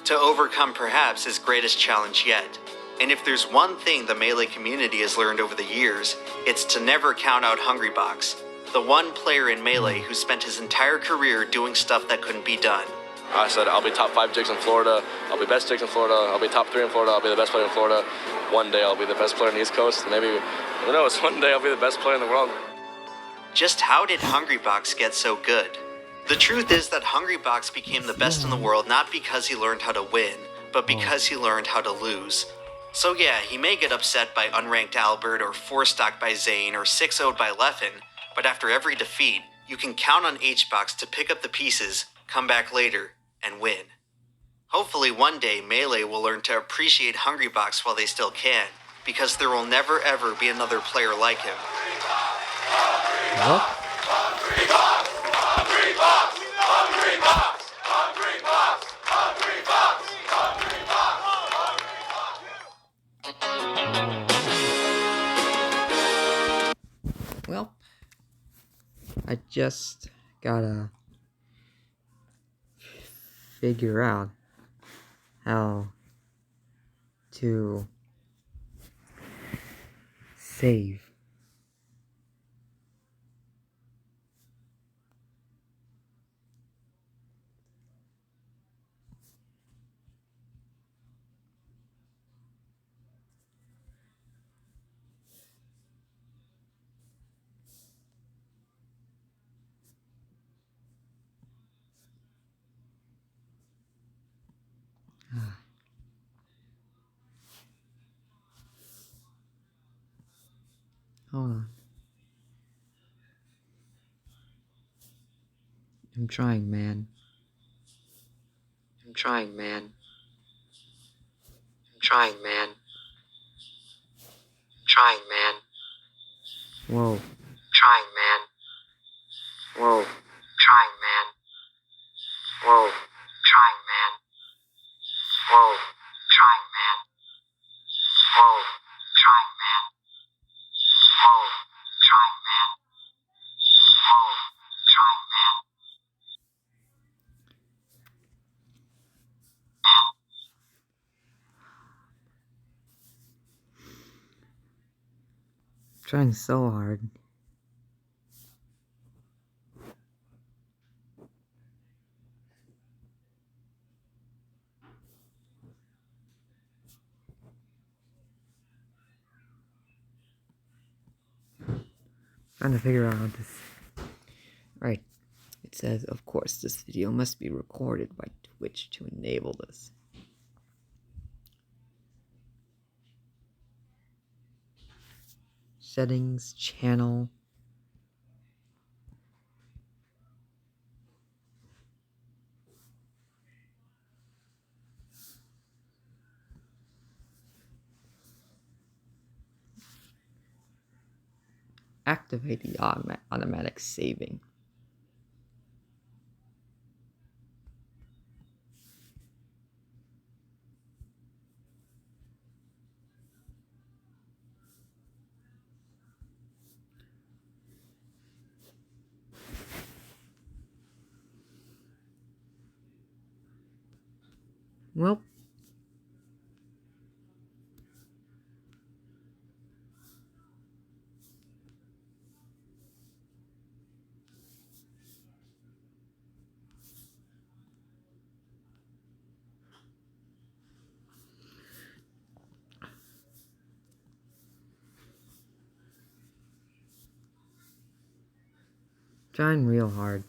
To overcome perhaps his greatest challenge yet. And if there's one thing the Melee community has learned over the years, it's to never count out Hungrybox, the one player in Melee who spent his entire career doing stuff that couldn't be done. I said I'll be top 5 jigs in Florida, I'll be best jigs in Florida, I'll be top 3 in Florida, I'll be the best player in Florida. One day I'll be the best player on the East Coast, maybe, who knows, one day I'll be the best player in the world. Just how did Hungrybox get so good? The truth is that Hungrybox became the best in the world not because he learned how to win, but because he learned how to lose. So yeah, he may get upset by unranked Albert or 4-stocked by Zane or 6-0'd by Leffen, but after every defeat, you can count on Hbox to pick up the pieces, come back later, and win. Hopefully one day Melee will learn to appreciate Hungrybox while they still can, because there will never ever be another player like him. What? I just gotta figure out how to save. Hold on. I'm trying, man. I'm trying, man. I'm trying, man. I'm trying, man. Whoa. Trying, man. Whoa. Trying, man. Whoa. Trying, man. Whoa. Trying, man. Whoa. Trying, man. Whoa. Trying, man. Whoa. Trying, man. Trying so hard. Trying to figure out how this. Right. It says, of course, this video must be recorded by Twitch to enable this. Settings, channel. Activate the automatic saving. Well, trying real hard.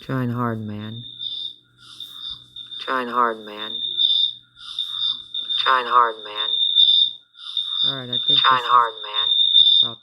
Trying hard, man. Trying hard, man. Trying hard, man. Alright, I think trying hard, man.